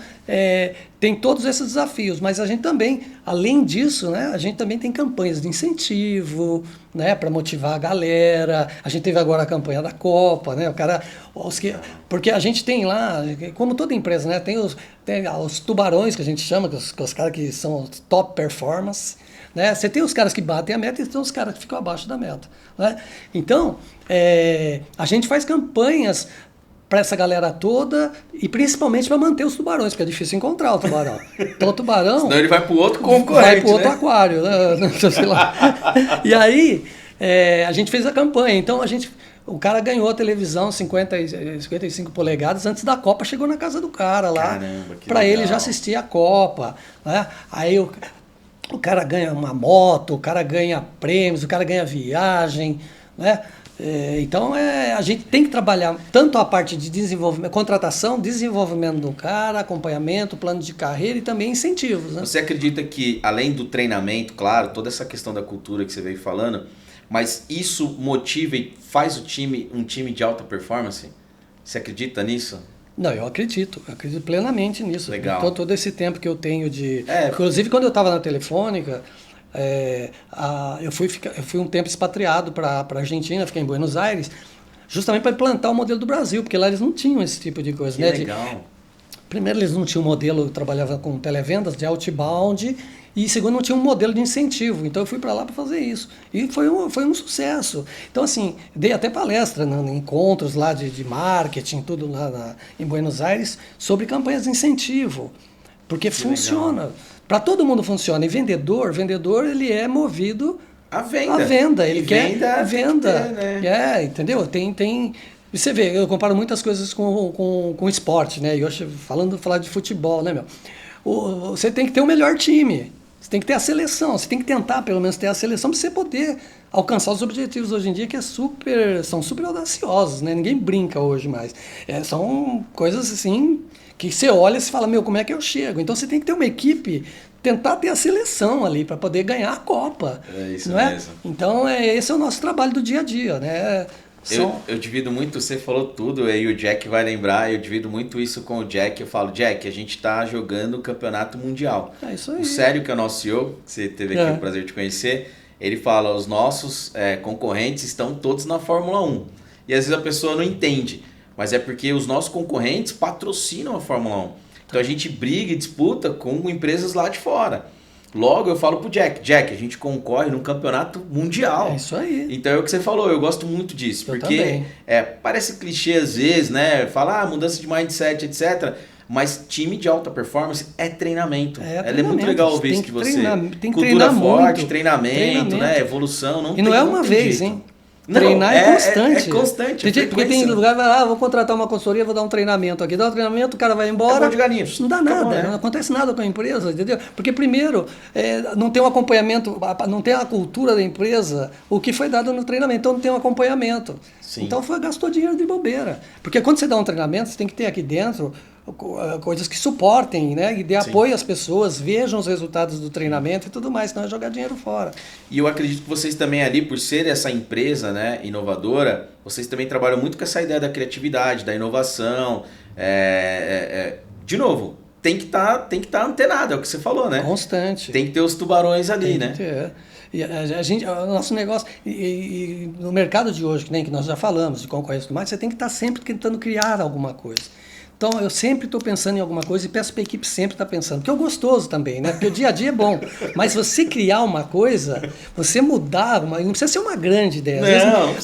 tem todos esses desafios, mas a gente também, além disso, né, a gente também tem campanhas de incentivo, né, para motivar a galera. A gente teve agora a campanha da Copa, né, porque a gente tem lá, como toda empresa, né, tem os tubarões que a gente chama, que os caras que são top performance, né? Você tem os caras que batem a meta e tem os caras que ficam abaixo da meta, né? Então, a gente faz campanhas para essa galera toda e principalmente para manter os tubarões, porque é difícil encontrar o tubarão. Então o tubarão... Senão ele vai para o outro concorrente, vai para o outro né? aquário, né? Sei lá. E aí, a gente fez a campanha. Então o cara ganhou a televisão 55 polegadas antes da Copa, chegou na casa do cara lá, para ele já assistir a Copa, né? Aí o cara ganha uma moto, o cara ganha prêmios, o cara ganha viagem, né? Então a gente tem que trabalhar tanto a parte de desenvolvimento, contratação, desenvolvimento do cara, acompanhamento, plano de carreira e também incentivos, né? Você acredita que além do treinamento, claro, toda essa questão da cultura que você veio falando, mas isso motiva e faz o time um time de alta performance? Você acredita nisso? Não, eu acredito plenamente nisso. Legal. Então, todo esse tempo que eu tenho de... É. Inclusive, quando eu estava na Telefônica, eu fui um tempo expatriado para a Argentina, fiquei em Buenos Aires, justamente para implantar o modelo do Brasil, porque lá eles não tinham esse tipo de coisa. Que né? legal. Primeiro, eles não tinham um modelo, eu trabalhava com televendas de outbound, e segundo, não tinha um modelo de incentivo. Então, eu fui para lá para fazer isso. E foi um sucesso. Então, assim, dei até palestra em encontros lá de marketing, tudo lá em Buenos Aires, sobre campanhas de incentivo. Porque funciona. Para todo mundo funciona. E vendedor, ele é movido A venda. à venda. Ele E quer venda. venda. Tem que ter, né? Entendeu? Tem. Você vê, eu comparo muitas coisas com esporte, né? E hoje, falar de futebol, né, meu? Você tem que ter o melhor time. Você tem que ter a seleção. Você tem que tentar, pelo menos, ter a seleção para você poder alcançar os objetivos hoje em dia, que são super audaciosos, né? Ninguém brinca hoje mais. São coisas assim que você olha e se fala, como é que eu chego? Então você tem que ter uma equipe, tentar ter a seleção ali para poder ganhar a Copa. É isso não mesmo. Então esse é o nosso trabalho do dia a dia, né? Eu divido muito, você falou tudo, aí o Jack vai lembrar, eu divido muito isso com o Jack, eu falo, Jack, a gente tá jogando o campeonato mundial. É isso aí. O Sério, que é o nosso CEO, que você teve aqui o prazer de conhecer, ele fala, os nossos concorrentes estão todos na Fórmula 1. E às vezes a pessoa não entende, mas é porque os nossos concorrentes patrocinam a Fórmula 1. Então a gente briga e disputa com empresas lá de fora. Logo eu falo pro Jack, a gente concorre num campeonato mundial. É isso aí. Então é o que você falou, eu gosto muito disso. Eu porque também. parece clichê às vezes, né? Falar mudança de mindset, etc. Mas time de alta performance é treinamento. É muito legal ouvir isso de você. Tem que Cultura treinar forte, muito. treinamento, né? Evolução. E não é uma vez, jeito. hein? Não, Treinar é constante. É constante. Porque tem lugar, vou contratar uma consultoria, vou dar um treinamento aqui. Dá um treinamento, o cara vai embora. Acabou de galinhas. Não dá Acabou, nada, né? não acontece nada com a empresa, entendeu? Porque primeiro, não tem um acompanhamento, não tem a cultura da empresa, o que foi dado no treinamento, então não tem um acompanhamento. Sim. Então gastou dinheiro de bobeira. Porque quando você dá um treinamento, você tem que ter aqui dentro coisas que suportem, né? E dê apoio às pessoas, vejam os resultados do treinamento e tudo mais, senão é jogar dinheiro fora. E eu acredito que vocês também ali, por ser essa empresa, né, inovadora, vocês também trabalham muito com essa ideia da criatividade, da inovação. De novo, tem que tá antenado, é o que você falou, né? Constante. Tem que ter os tubarões ali, Tem né? que ter. E o nosso negócio, e no mercado de hoje, que nós já falamos de concorrência e tudo mais, você tem que estar sempre tentando criar alguma coisa. Então, eu sempre estou pensando em alguma coisa e peço para a equipe sempre estar pensando. Porque é gostoso também, né? Porque o dia a dia é bom. Mas você criar uma coisa, você mudar, não precisa ser uma grande ideia.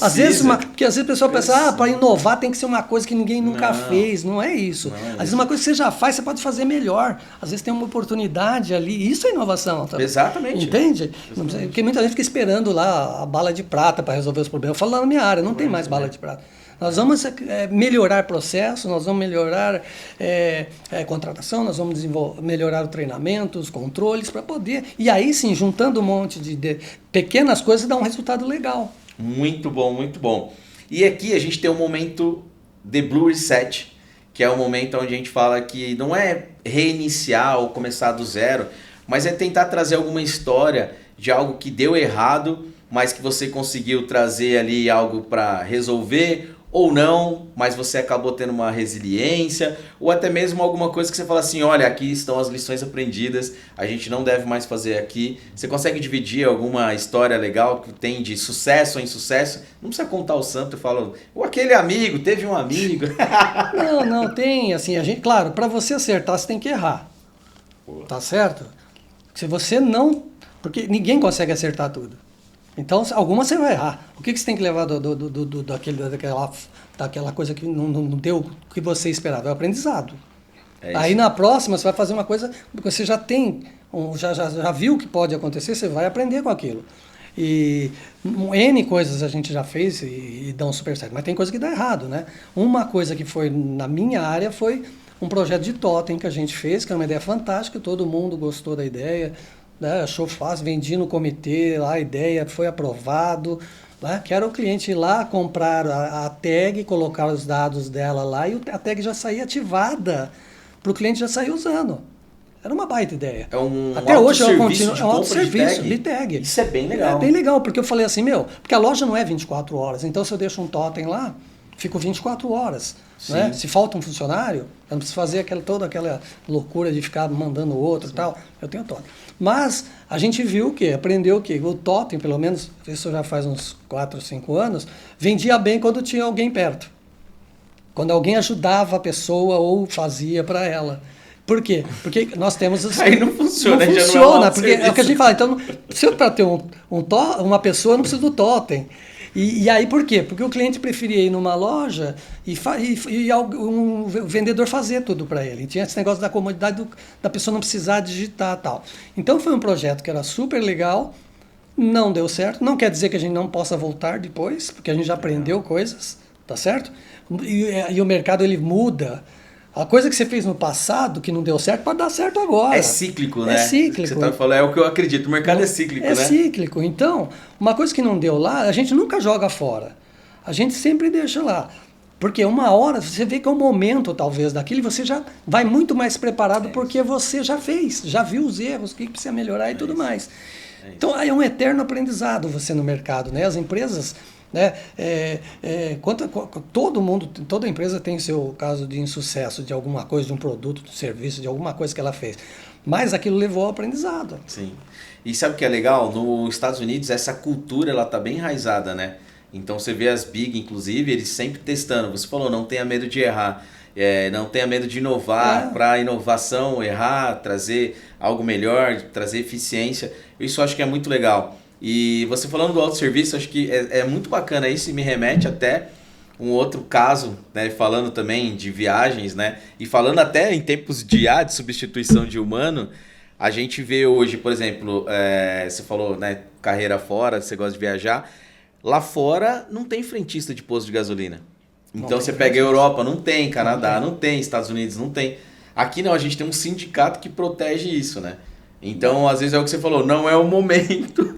Às vezes porque às vezes a pessoa pensa, para inovar tem que ser uma coisa que ninguém nunca fez. Não é isso. Às vezes uma coisa que você já faz, você pode fazer melhor. Às vezes tem uma oportunidade ali. Isso é inovação. Tá? Exatamente. Entende? Porque muita gente fica esperando lá a bala de prata para resolver os problemas. Eu falo lá na minha área, não tem mais bala de prata. Nós vamos melhorar processos, nós vamos melhorar contratação, nós vamos melhorar o treinamento, os controles, para poder... E aí sim, juntando um monte de pequenas coisas, dá um resultado legal. Muito bom, muito bom. E aqui a gente tem um momento The Blue Reset, que é o momento onde a gente fala que não é reiniciar ou começar do zero, mas é tentar trazer alguma história de algo que deu errado, mas que você conseguiu trazer ali algo para resolver, ou não, mas você acabou tendo uma resiliência, ou até mesmo alguma coisa que você fala assim, olha, aqui estão as lições aprendidas, a gente não deve mais fazer aqui. Você consegue dividir alguma história legal que tem de sucesso ou insucesso? Não precisa contar o santo, eu falo, ou aquele amigo, teve um amigo. Não, tem, assim, claro, para você acertar, você tem que errar. Pô. Tá certo? Se você não... Porque ninguém consegue acertar tudo. Então, alguma você vai errar. O que você tem que levar daquela coisa que não deu o que você esperava? É o aprendizado. Aí na próxima você vai fazer uma coisa que você já tem, já viu o que pode acontecer, você vai aprender com aquilo. E N coisas a gente já fez e dão super certo, mas tem coisa que dá errado, né? Uma coisa que foi na minha área foi um projeto de totem que a gente fez, que é uma ideia fantástica, todo mundo gostou da ideia, né? Achou fácil, vendi no comitê, lá a ideia foi aprovado, né? Que era o cliente ir lá comprar a tag, colocar os dados dela lá e a tag já saía ativada, para o cliente já sair usando. Era uma baita ideia. Até hoje eu continuo. É um autosserviço de tag. Isso é bem legal. É bem legal, porque eu falei assim, porque a loja não é 24 horas, então se eu deixo um totem lá, fico 24 horas. Sim. Né? Se falta um funcionário, eu não preciso fazer toda aquela loucura de ficar mandando outro e tal. Eu tenho totem. Mas a gente viu o quê? Aprendeu o quê? O totem, pelo menos, isso já faz uns 4 ou 5 anos, vendia bem quando tinha alguém perto. Quando alguém ajudava a pessoa ou fazia para ela. Por quê? Porque nós temos... Aí não funciona, não já funciona, não é um porque é o que a serviço. gente fala. Então, se para ter uma pessoa, não precisa do totem. E aí por quê? Porque o cliente preferia ir numa loja e um vendedor fazer tudo para ele. E tinha esse negócio da comodidade da pessoa não precisar digitar e tal. Então foi um projeto que era super legal, não deu certo. Não quer dizer que a gente não possa voltar depois, porque a gente já aprendeu coisas, tá certo? E o mercado ele muda. A coisa que você fez no passado, que não deu certo, pode dar certo agora. É cíclico, né? É cíclico. Você tá falando, é o que eu acredito. O mercado é cíclico, né? É cíclico. Então, uma coisa que não deu lá, a gente nunca joga fora. A gente sempre deixa lá. Porque uma hora, você vê que é o momento, talvez, daquilo, e você já vai muito mais preparado porque você já fez, já viu os erros, o que precisa melhorar e tudo mais. Então, aí é um eterno aprendizado você no mercado, né? As empresas... Né? Todo mundo, toda empresa tem seu caso de insucesso de alguma coisa, de um produto, de um serviço, de alguma coisa que ela fez. Mas aquilo levou ao aprendizado. Sim. E sabe o que é legal? Nos Estados Unidos, essa cultura ela tá bem enraizada, né? Então você vê as big, inclusive, eles sempre testando. Você falou, não tenha medo de errar. Não tenha medo de inovar, para inovação, errar, trazer algo melhor, trazer eficiência. Isso eu acho que é muito legal. E você falando do autosserviço, acho que é muito bacana isso e me remete até um outro caso, né, falando também de viagens, né, e falando até em tempos de substituição de humano, a gente vê hoje, por exemplo, você falou, né, carreira fora, você gosta de viajar, lá fora não tem frentista de posto de gasolina. Então você pega a Europa, não tem, Canadá não tem, Estados Unidos não tem. Aqui não, a gente tem um sindicato que protege isso, né? Então, às vezes é o que você falou, não é o momento,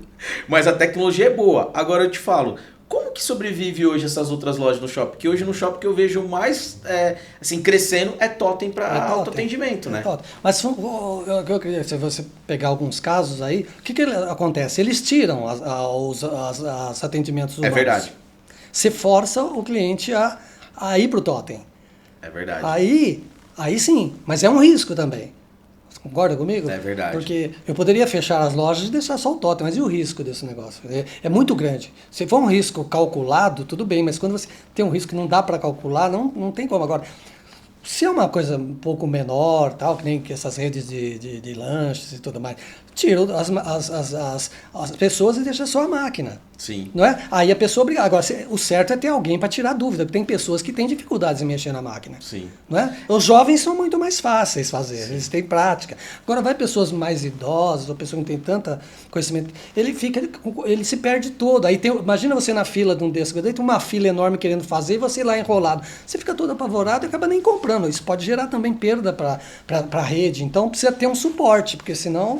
mas a tecnologia é boa. Agora eu te falo, como que sobrevive hoje essas outras lojas no shopping? Porque hoje no shopping que eu vejo mais assim, crescendo é totem para autoatendimento, né? Mas eu queria, se você pegar alguns casos aí, o que acontece? Eles tiram os atendimentos humanos. É verdade. Você força o cliente a ir para o totem. É verdade. Aí sim, mas é um risco também. Concorda comigo? É verdade. Porque eu poderia fechar as lojas e deixar só o totem, mas e o risco desse negócio? É muito grande. Se for um risco calculado, tudo bem, mas quando você tem um risco que não dá para calcular, não tem como. Agora, se é uma coisa um pouco menor, tal, que nem essas redes de lanches e tudo mais, tira as pessoas e deixa só a máquina. Sim. Não é? Aí a pessoa obriga. Agora, o certo é ter alguém para tirar dúvida, porque tem pessoas que têm dificuldades em mexer na máquina. Sim. Não é? Os jovens são muito mais fáceis fazer, eles têm prática. Agora, vai pessoas mais idosas, ou pessoa que não tem tanto conhecimento, ele se perde todo. Aí imagina você na fila de um desses, tem uma fila enorme querendo fazer e você lá enrolado. Você fica todo apavorado e acaba nem comprando. Isso pode gerar também perda para a rede. Então, precisa ter um suporte, porque senão...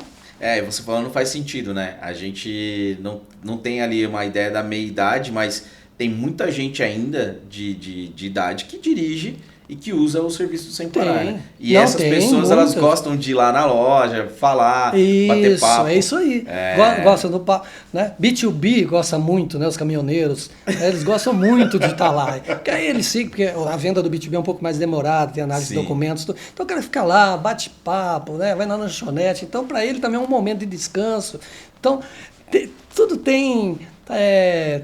Você falando não faz sentido, né? A gente não tem ali uma ideia da meia-idade, mas tem muita gente ainda de idade que dirige e que usa o serviço sem parar, né? E essas pessoas, elas gostam de ir lá na loja, falar, bater papo. É isso aí. Gostam do papo, né? B2B gosta muito, né? Os caminhoneiros, eles gostam muito de estar lá. Porque aí eles ficam, porque a venda do B2B é um pouco mais demorada, tem análise de documentos, tudo. Então o cara fica lá, bate papo, né? Vai na lanchonete. Então para ele também é um momento de descanso. Então tudo tem...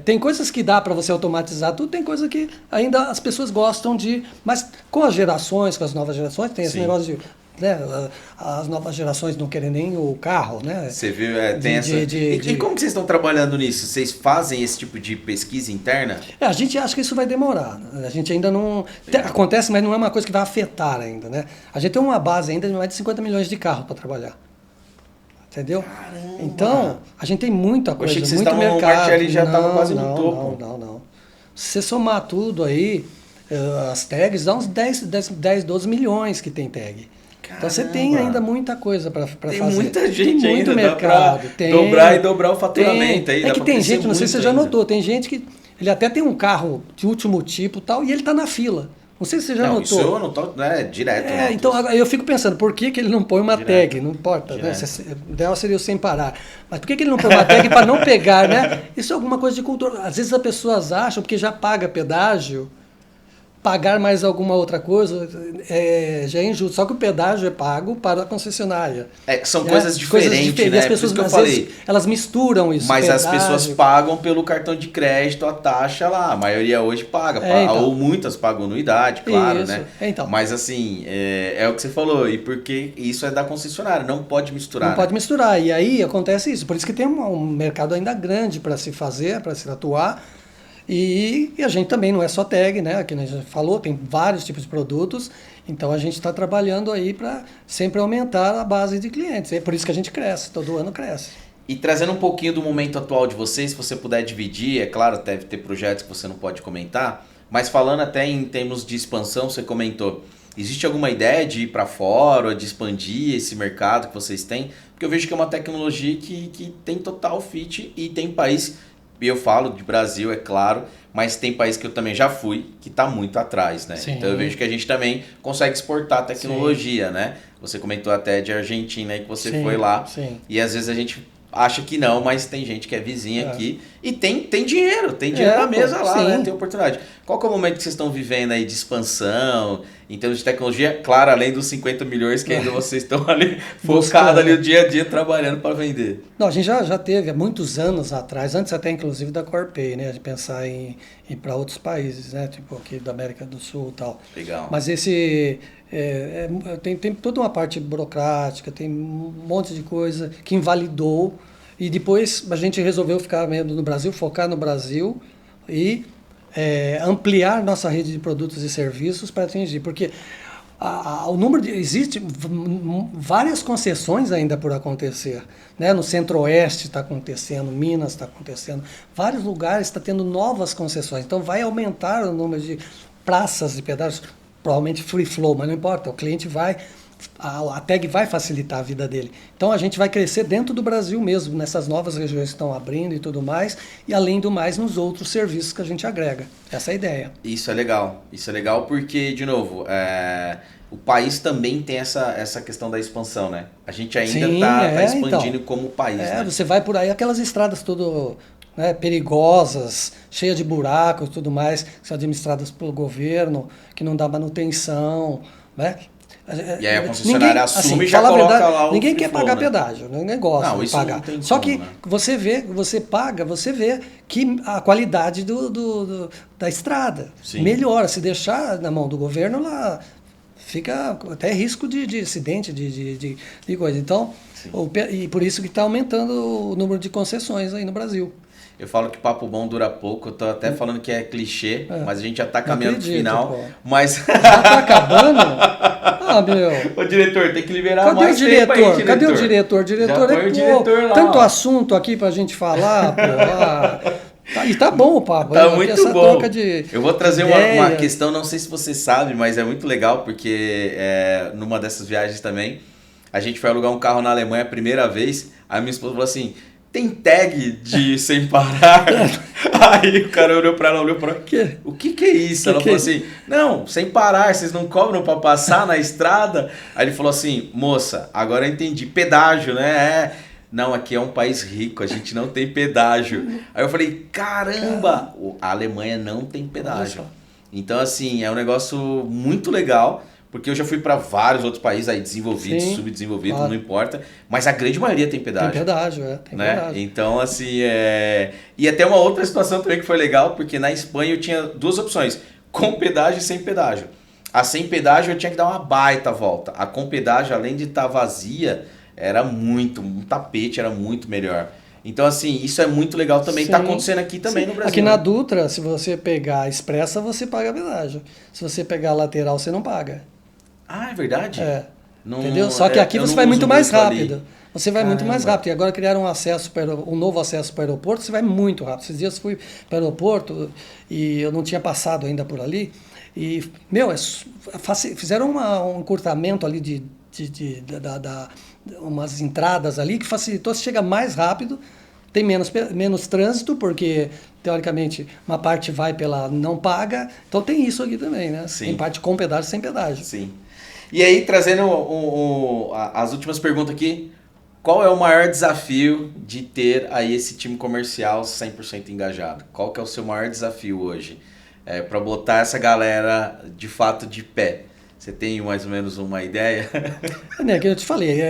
tem coisas que dá para você automatizar, tudo tem coisa que ainda as pessoas gostam de, mas com as novas gerações, tem esse negócio de, né, as novas gerações não querem nem o carro, né? Você viu, tem E como que vocês estão trabalhando nisso? Vocês fazem esse tipo de pesquisa interna? A gente acha que isso vai demorar, né? A gente ainda não... Acontece, mas não é uma coisa que vai afetar ainda, né? A gente tem uma base ainda de mais de 50 milhões de carros para trabalhar. Entendeu? Caramba. Então, a gente tem muita coisa, achei que muito vocês mercado. Ali já estava quase no topo. Não. Se você somar tudo aí, as tags, dá uns 10, 12 milhões que tem tag. Caramba. Então você tem ainda muita coisa para fazer. Tem muita gente tem muito ainda, mercado. Dobrar e dobrar o faturamento. Aí, é que tem gente, não sei se você já notou, tem gente que ele até tem um carro de último tipo tal, e ele está na fila. Não sei se você já notou. Isso eu noto, direto. Então eu fico pensando, por que ele não põe uma tag? Não importa, né? O ideal seria o sem parar. Mas por que ele não põe uma tag para não pegar, né? Isso é alguma coisa de cultura. Às vezes as pessoas acham, porque já paga pedágio, pagar mais alguma outra coisa já é injusto. Só que o pedágio é pago para a concessionária. São coisas diferentes, né? E as pessoas, Por isso que eu às falei. vezes, elas misturam isso. Mas as pedágio. pessoas pagam pelo cartão de crédito a taxa lá. A maioria hoje paga. Então. Ou muitas pagam anuidade, claro, isso. né? Então. Mas assim, é o que você falou. E porque isso é da concessionária. Não pode misturar. Não pode misturar. E aí acontece isso. Por isso que tem um mercado ainda grande para se fazer, para se atuar. E a gente também não é só tag, né? Aqui a gente falou, tem vários tipos de produtos. Então a gente está trabalhando aí para sempre aumentar a base de clientes. É por isso que a gente cresce, todo ano cresce. E trazendo um pouquinho do momento atual de vocês, se você puder dividir, é claro, deve ter projetos que você não pode comentar, mas falando até em termos de expansão, você comentou, existe alguma ideia de ir para fora, de expandir esse mercado que vocês têm? Porque eu vejo que é uma tecnologia que tem total fit e tem país, e eu falo de Brasil, é claro, mas tem país que eu também já fui, que está muito atrás, né? Sim. Então eu vejo que a gente também consegue exportar tecnologia, né? Você comentou até de Argentina aí que você foi lá. Sim. E às vezes a gente acha que não, mas tem gente que é vizinha aqui e tem dinheiro na mesa lá, né? Tem oportunidade. Qual que é o momento que vocês estão vivendo aí de expansão, em termos de tecnologia? Claro, além dos 50 milhões que ainda vocês estão ali focados ali o dia a dia trabalhando para vender. Não, a gente já teve há muitos anos atrás, antes até inclusive da Corpay, né? De pensar em ir para outros países, né? Tipo aqui da América do Sul e tal. Legal. Mas tem toda uma parte burocrática, tem um monte de coisa que invalidou. E depois a gente resolveu ficar mesmo no Brasil, focar no Brasil e ampliar nossa rede de produtos e serviços para atingir. Porque o número existe várias concessões ainda por acontecer, né? No Centro-Oeste está acontecendo, Minas está acontecendo, vários lugares está tendo novas concessões. Então vai aumentar o número de praças de pedágios, provavelmente free flow, mas não importa, o cliente a tag vai facilitar a vida dele. Então a gente vai crescer dentro do Brasil mesmo, nessas novas regiões que estão abrindo e tudo mais, e além do mais nos outros serviços que a gente agrega. Essa é a ideia. Isso é legal porque, de novo, o país também tem essa questão da expansão, né? A gente ainda está expandindo então, como país, né? Você vai por aí, aquelas estradas tudo, né, perigosas, cheias de buracos e tudo mais, que são administradas pelo governo, que não dá manutenção, né? E aí a concessionária assume e já fala coloca a verdade, lá o ninguém quer pagar né? pedágio, ninguém gosta de pagar. Só que você vê que a qualidade da estrada melhora. Se deixar na mão do governo, ela fica até risco de acidente, de coisa. Então, e por isso que está aumentando o número de concessões aí no Brasil. Eu falo que papo bom dura pouco, eu tô até falando que é clichê, mas a gente já tá caminhando pro final. Pô. Mas... Já tá acabando? Ah, meu. Ô, diretor, tem que liberar mais tempo aí, diretor. Cadê o diretor? O diretor o diretor lá, tanto assunto aqui pra gente falar, pô. E tá bom o papo. Tá muito bom. Eu vou trazer uma questão, não sei se você sabe, mas é muito legal, porque numa dessas viagens também, a gente foi alugar um carro na Alemanha a primeira vez, aí minha esposa falou assim... Tem tag de sem parar? Aí o cara olhou pra ela, o que é isso? Ela falou assim, não, sem parar, vocês não cobram pra passar na estrada? Aí ele falou assim, moça, agora eu entendi, pedágio, né? Não, aqui é um país rico, a gente não tem pedágio. Aí eu falei, caramba, a Alemanha não tem pedágio. Então assim, é um negócio muito legal. Porque eu já fui para vários outros países aí, desenvolvidos, subdesenvolvidos, não importa. Mas a grande maioria tem pedágio. Tem pedágio, tem pedágio. Então, assim, E até uma outra situação também que foi legal, porque na Espanha eu tinha duas opções. Com pedágio e sem pedágio. A sem pedágio eu tinha que dar uma baita volta. A com pedágio, além de estar vazia, era um tapete era muito melhor. Então, assim, isso é muito legal também. Está acontecendo aqui também no Brasil. Aqui na Dutra, se você pegar a expressa, você paga pedágio. Se você pegar a lateral, você não paga. Ah, é verdade? Entendeu? Só que aqui você vai muito mais rápido. Você vai muito mais rápido. E agora criaram um novo acesso para o aeroporto, você vai muito rápido. Esses dias eu fui para o aeroporto e eu não tinha passado ainda por ali. E, fizeram um encurtamento ali de umas entradas ali que facilitou, você chega mais rápido, tem menos trânsito, porque, teoricamente, uma parte vai pela não paga. Então tem isso aqui também, né? Sim. Tem parte com pedágio e sem pedágio. Sim. E aí, trazendo as últimas perguntas aqui, qual é o maior desafio de ter aí esse time comercial 100% engajado? Qual que é o seu maior desafio hoje? para botar essa galera de fato de pé? Você tem mais ou menos uma ideia? É que eu te falei,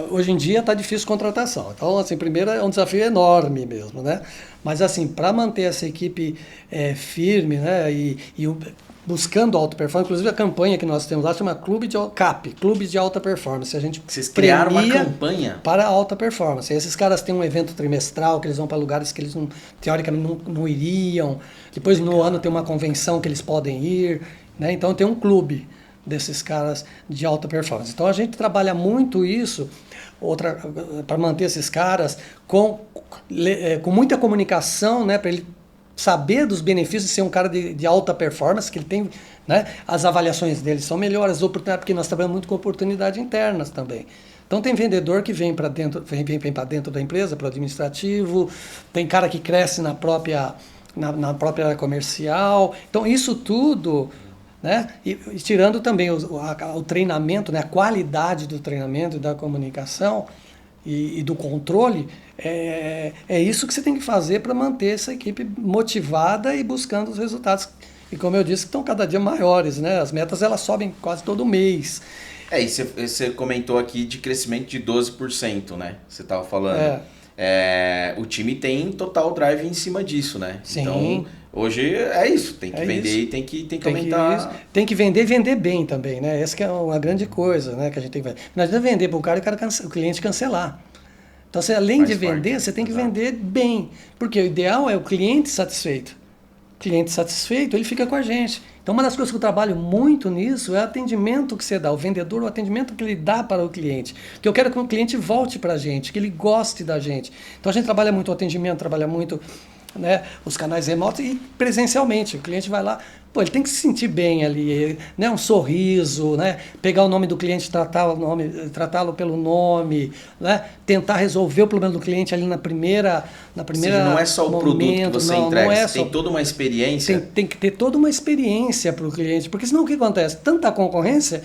hoje em dia está difícil contratação. Então, assim, primeiro é um desafio enorme mesmo, né? Mas, assim, para manter essa equipe firme, né? Buscando alta performance, inclusive a campanha que nós temos lá chama Clube de Alta Performance. A gente Vocês criaram uma premia campanha para alta performance. E esses caras têm um evento trimestral, que eles vão para lugares que eles teoricamente não iriam. Depois no ano tem uma convenção que eles podem ir, né? Então tem um clube desses caras de alta performance. Então a gente trabalha muito isso para manter esses caras com muita comunicação, né? Para ele saber dos benefícios de ser um cara de alta performance, que ele tem, né? As avaliações dele são melhores, porque nós trabalhamos muito com oportunidades internas também. Então tem vendedor que vem para dentro, vem para dentro da empresa, para o administrativo, tem cara que cresce na própria área comercial. Então isso tudo, né? E tirando também o treinamento, né? A qualidade do treinamento e da comunicação e do controle, é isso que você tem que fazer para manter essa equipe motivada e buscando os resultados. E como eu disse, estão cada dia maiores, né? As metas elas sobem quase todo mês. E você comentou aqui de crescimento de 12%, né? Você estava falando. O time tem total drive em cima disso, né? Sim. Então, hoje é isso. Tem que vender isso. E tem que aumentar. Tem que vender e vender bem também, né? Essa que é uma grande coisa, né? Que a gente tem que ver. Não adianta vender para o cara e o cliente cancelar. Então, você, além de vender, você tem que vender bem. Porque o ideal é o cliente satisfeito. O cliente satisfeito, ele fica com a gente. Então, uma das coisas que eu trabalho muito nisso é o atendimento que você dá, o vendedor, o atendimento que ele dá para o cliente. Que eu quero que o cliente volte para a gente, que ele goste da gente. Então, a gente trabalha muito o atendimento, trabalha muito, né, os canais remotos e presencialmente. O cliente vai lá, ele tem que se sentir bem ali, né, um sorriso, né, pegar o nome do cliente, tratá-lo pelo nome, né, tentar resolver o problema do cliente ali na primeira seja, não é só o produto que você entrega, você tem toda uma experiência. Tem que ter toda uma experiência para o cliente, porque senão o que acontece? Tanta concorrência,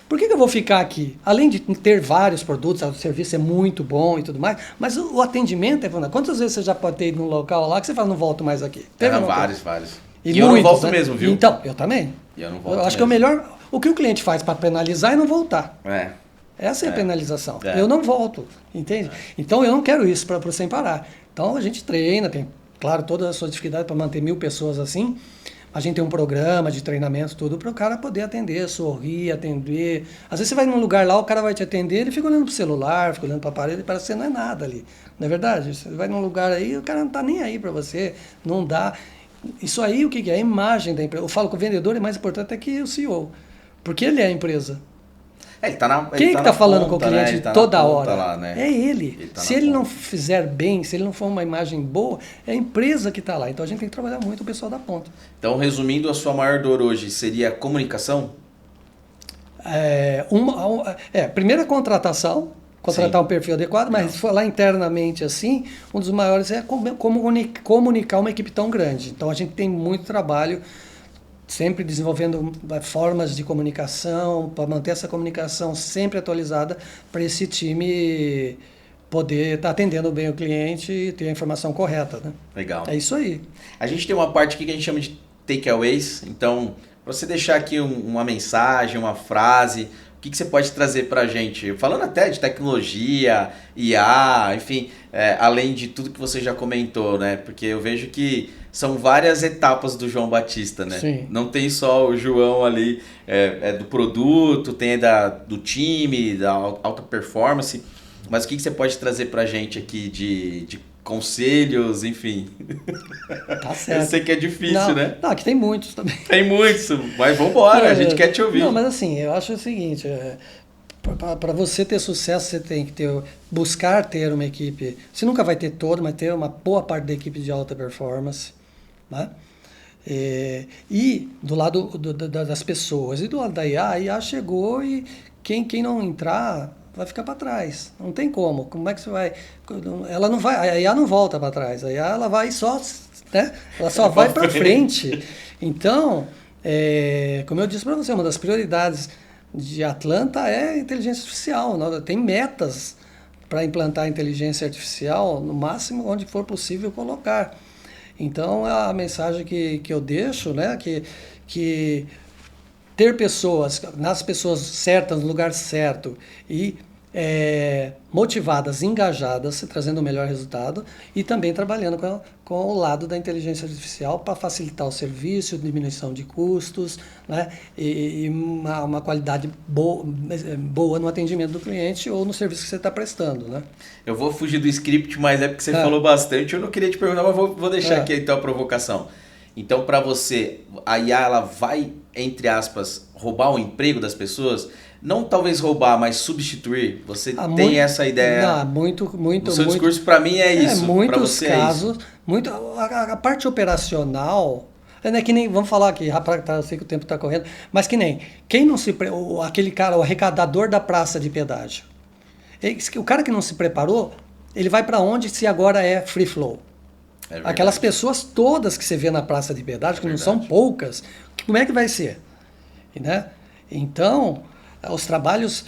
por que eu vou ficar aqui? Além de ter vários produtos, o serviço é muito bom e tudo mais, mas o atendimento é fundamental. Quantas vezes você já pode ter ido num local lá que você fala, não volto mais aqui? Vários. E eu não volto mesmo, viu? Então, eu também. Eu acho que é o melhor. O que o cliente faz para penalizar é não voltar. Essa é a penalização. Eu não volto, entende? Então eu não quero isso para Sem Parar. Então a gente treina, tem, claro, todas as suas dificuldades para manter 1.000 pessoas assim. A gente tem um programa de treinamento, tudo, para o cara poder atender, sorrir, atender. Às vezes você vai num lugar lá, o cara vai te atender, ele fica olhando para o celular, fica olhando para a parede, parece que você não é nada ali. Não é verdade? Você vai num lugar aí, o cara não está nem aí para você, não dá. Isso aí, o que é? A imagem da empresa. Eu falo que o vendedor é mais importante até que o CEO, porque ele é a empresa. Quem está falando com o cliente toda hora? Lá, né? É ele. Se ele não fizer bem, se ele não for uma imagem boa, é a empresa que está lá. Então a gente tem que trabalhar muito o pessoal da ponta. Então, resumindo, a sua maior dor hoje seria a comunicação? Primeiro a contratação, contratar um perfil adequado, mas se for lá internamente assim, um dos maiores é comunicar uma equipe tão grande. Então a gente tem muito trabalho sempre desenvolvendo formas de comunicação, para manter essa comunicação sempre atualizada, para esse time poder estar atendendo bem o cliente e ter a informação correta, né? Legal. É isso aí. A gente tem uma parte aqui que a gente chama de takeaways. Então, para você deixar aqui uma mensagem, uma frase, o que você pode trazer para a gente? Falando até de tecnologia, IA, enfim, além de tudo que você já comentou, né? Porque eu vejo que são várias etapas do João Batista, né? Sim. Não tem só o João ali do produto, tem do time, da alta performance, mas o que você pode trazer para a gente aqui de conselhos, enfim? Tá certo. Eu sei que é difícil, né? Não, aqui tem muitos também. Tem muitos, mas vamos embora, a gente quer te ouvir. Não, mas assim, eu acho o seguinte, para você ter sucesso, você tem que buscar ter uma equipe, você nunca vai ter toda, mas ter uma boa parte da equipe de alta performance, né? E do lado das pessoas, e do lado da IA, a IA chegou e quem não entrar vai ficar para trás. Não tem como. Como é que você vai? Ela não vai. A IA não volta para trás. A IA ela vai só, né? Ela só vai para frente. Então, como eu disse para você, uma das prioridades de Atlanta é a inteligência artificial. Tem metas para implantar a inteligência artificial no máximo onde for possível colocar. Então, a mensagem que eu deixo, né, que ter nas pessoas certas, no lugar certo e motivadas, engajadas, trazendo o melhor resultado e também trabalhando com o lado da inteligência artificial para facilitar o serviço, diminuição de custos, né, e uma qualidade boa no atendimento do cliente ou no serviço que você está prestando. Né? Eu vou fugir do script, mas é porque você falou bastante. Eu não queria te perguntar, mas vou deixar aqui então a provocação. Então, para você, a IA ela vai, entre aspas, roubar o emprego das pessoas? Não talvez roubar, mas substituir? Você tem essa ideia? Não, muito. O seu discurso para mim é isso. Muitos casos. A parte operacional. É que nem, vamos falar aqui, eu sei que o tempo está correndo, mas que nem, aquele cara, o arrecadador da praça de pedágio. O cara que não se preparou, ele vai para onde se agora é free flow? Aquelas pessoas todas que você vê na praça de pedágio, que não são poucas, como é que vai ser? Né? Então, os trabalhos,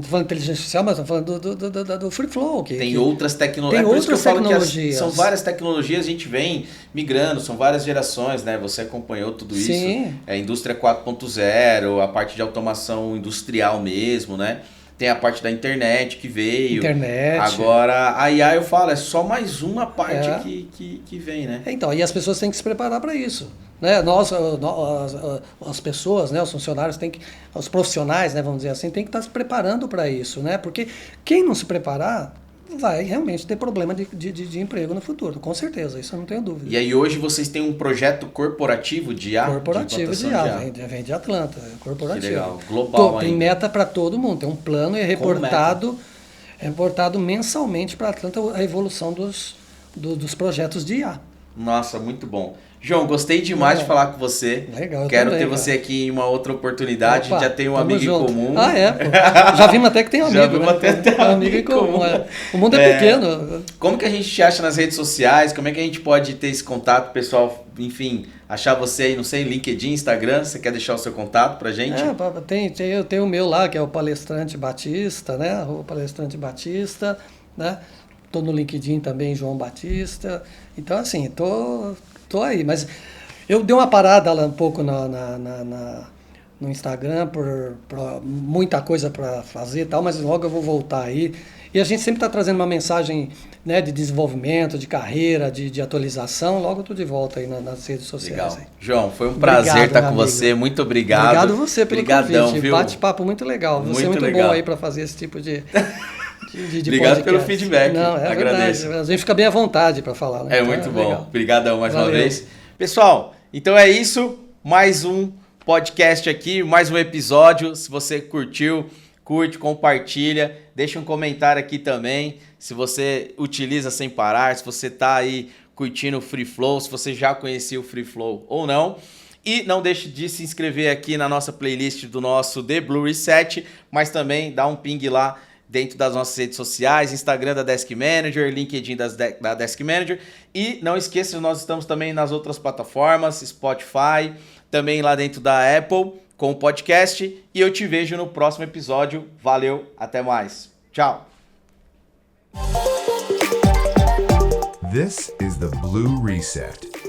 falando de inteligência artificial, mas estou falando do free flow. Tem outras tecnologias. Tem outras tecnologias. São várias tecnologias, a gente vem migrando, são várias gerações, né? Você acompanhou tudo isso. Sim. Indústria 4.0, a parte de automação industrial mesmo, né? Tem a parte da internet que veio. Agora, a IA, eu falo, é só mais uma parte que vem, né? Então, e as pessoas têm que se preparar para isso. Né? As pessoas, né, os funcionários, os profissionais, né, vamos dizer assim, têm que estar se preparando para isso. Né? Porque quem não se preparar vai realmente ter problema de emprego no futuro, com certeza, isso eu não tenho dúvida. E aí hoje vocês têm um projeto corporativo de IA? Corporativo de IA, vem de Atlanta, corporativo. Que legal, global tem meta para todo mundo, tem um plano e é reportado mensalmente para Atlanta a evolução dos projetos de IA. Nossa, muito bom. João, gostei demais de falar com você. Legal, quero ter você aqui em uma outra oportunidade. Opa, já tem um amigo junto. em comum. Ah, pô. Já vimos até que tem amigo. Já vimos até tem um amigo em comum. O mundo é pequeno. Como que a gente te acha nas redes sociais? Como é que a gente pode ter esse contato, pessoal? Enfim, achar você aí, não sei, LinkedIn, Instagram. Você quer deixar o seu contato pra gente? Eu tenho o meu lá, que é o Palestrante Batista, né? O Palestrante Batista, né? Tô no LinkedIn também, João Batista. Então, assim, tô aí, mas eu dei uma parada lá um pouco no Instagram por muita coisa para fazer e tal, mas logo eu vou voltar aí. E a gente sempre está trazendo uma mensagem, né, de desenvolvimento, de carreira, de atualização. Logo eu estou de volta aí nas redes sociais. Legal. Aí. João, foi um prazer estar com você. Muito obrigado. Obrigado você pelo convite. Viu? Bate-papo muito legal. Você é muito legal. Bom aí para fazer esse tipo de Obrigado podcast. pelo feedback. Não, agradeço. Verdade. A gente fica bem à vontade para falar. Né? É muito bom. Legal. Obrigadão mais uma vez. Pessoal, então é isso. Mais um podcast aqui, mais um episódio. Se você curtiu, curte, compartilha. Deixa um comentário aqui também. Se você utiliza Sem Parar, se você está aí curtindo o Free Flow, se você já conhecia o Free Flow ou não. E não deixe de se inscrever aqui na nossa playlist do nosso The Blue Reset, mas também dá um ping lá dentro das nossas redes sociais, Instagram da Desk Manager, LinkedIn da Desk Manager. E não esqueça, nós estamos também nas outras plataformas, Spotify, também lá dentro da Apple, com o podcast. E eu te vejo no próximo episódio. Valeu, até mais. Tchau. This is the Blue Reset.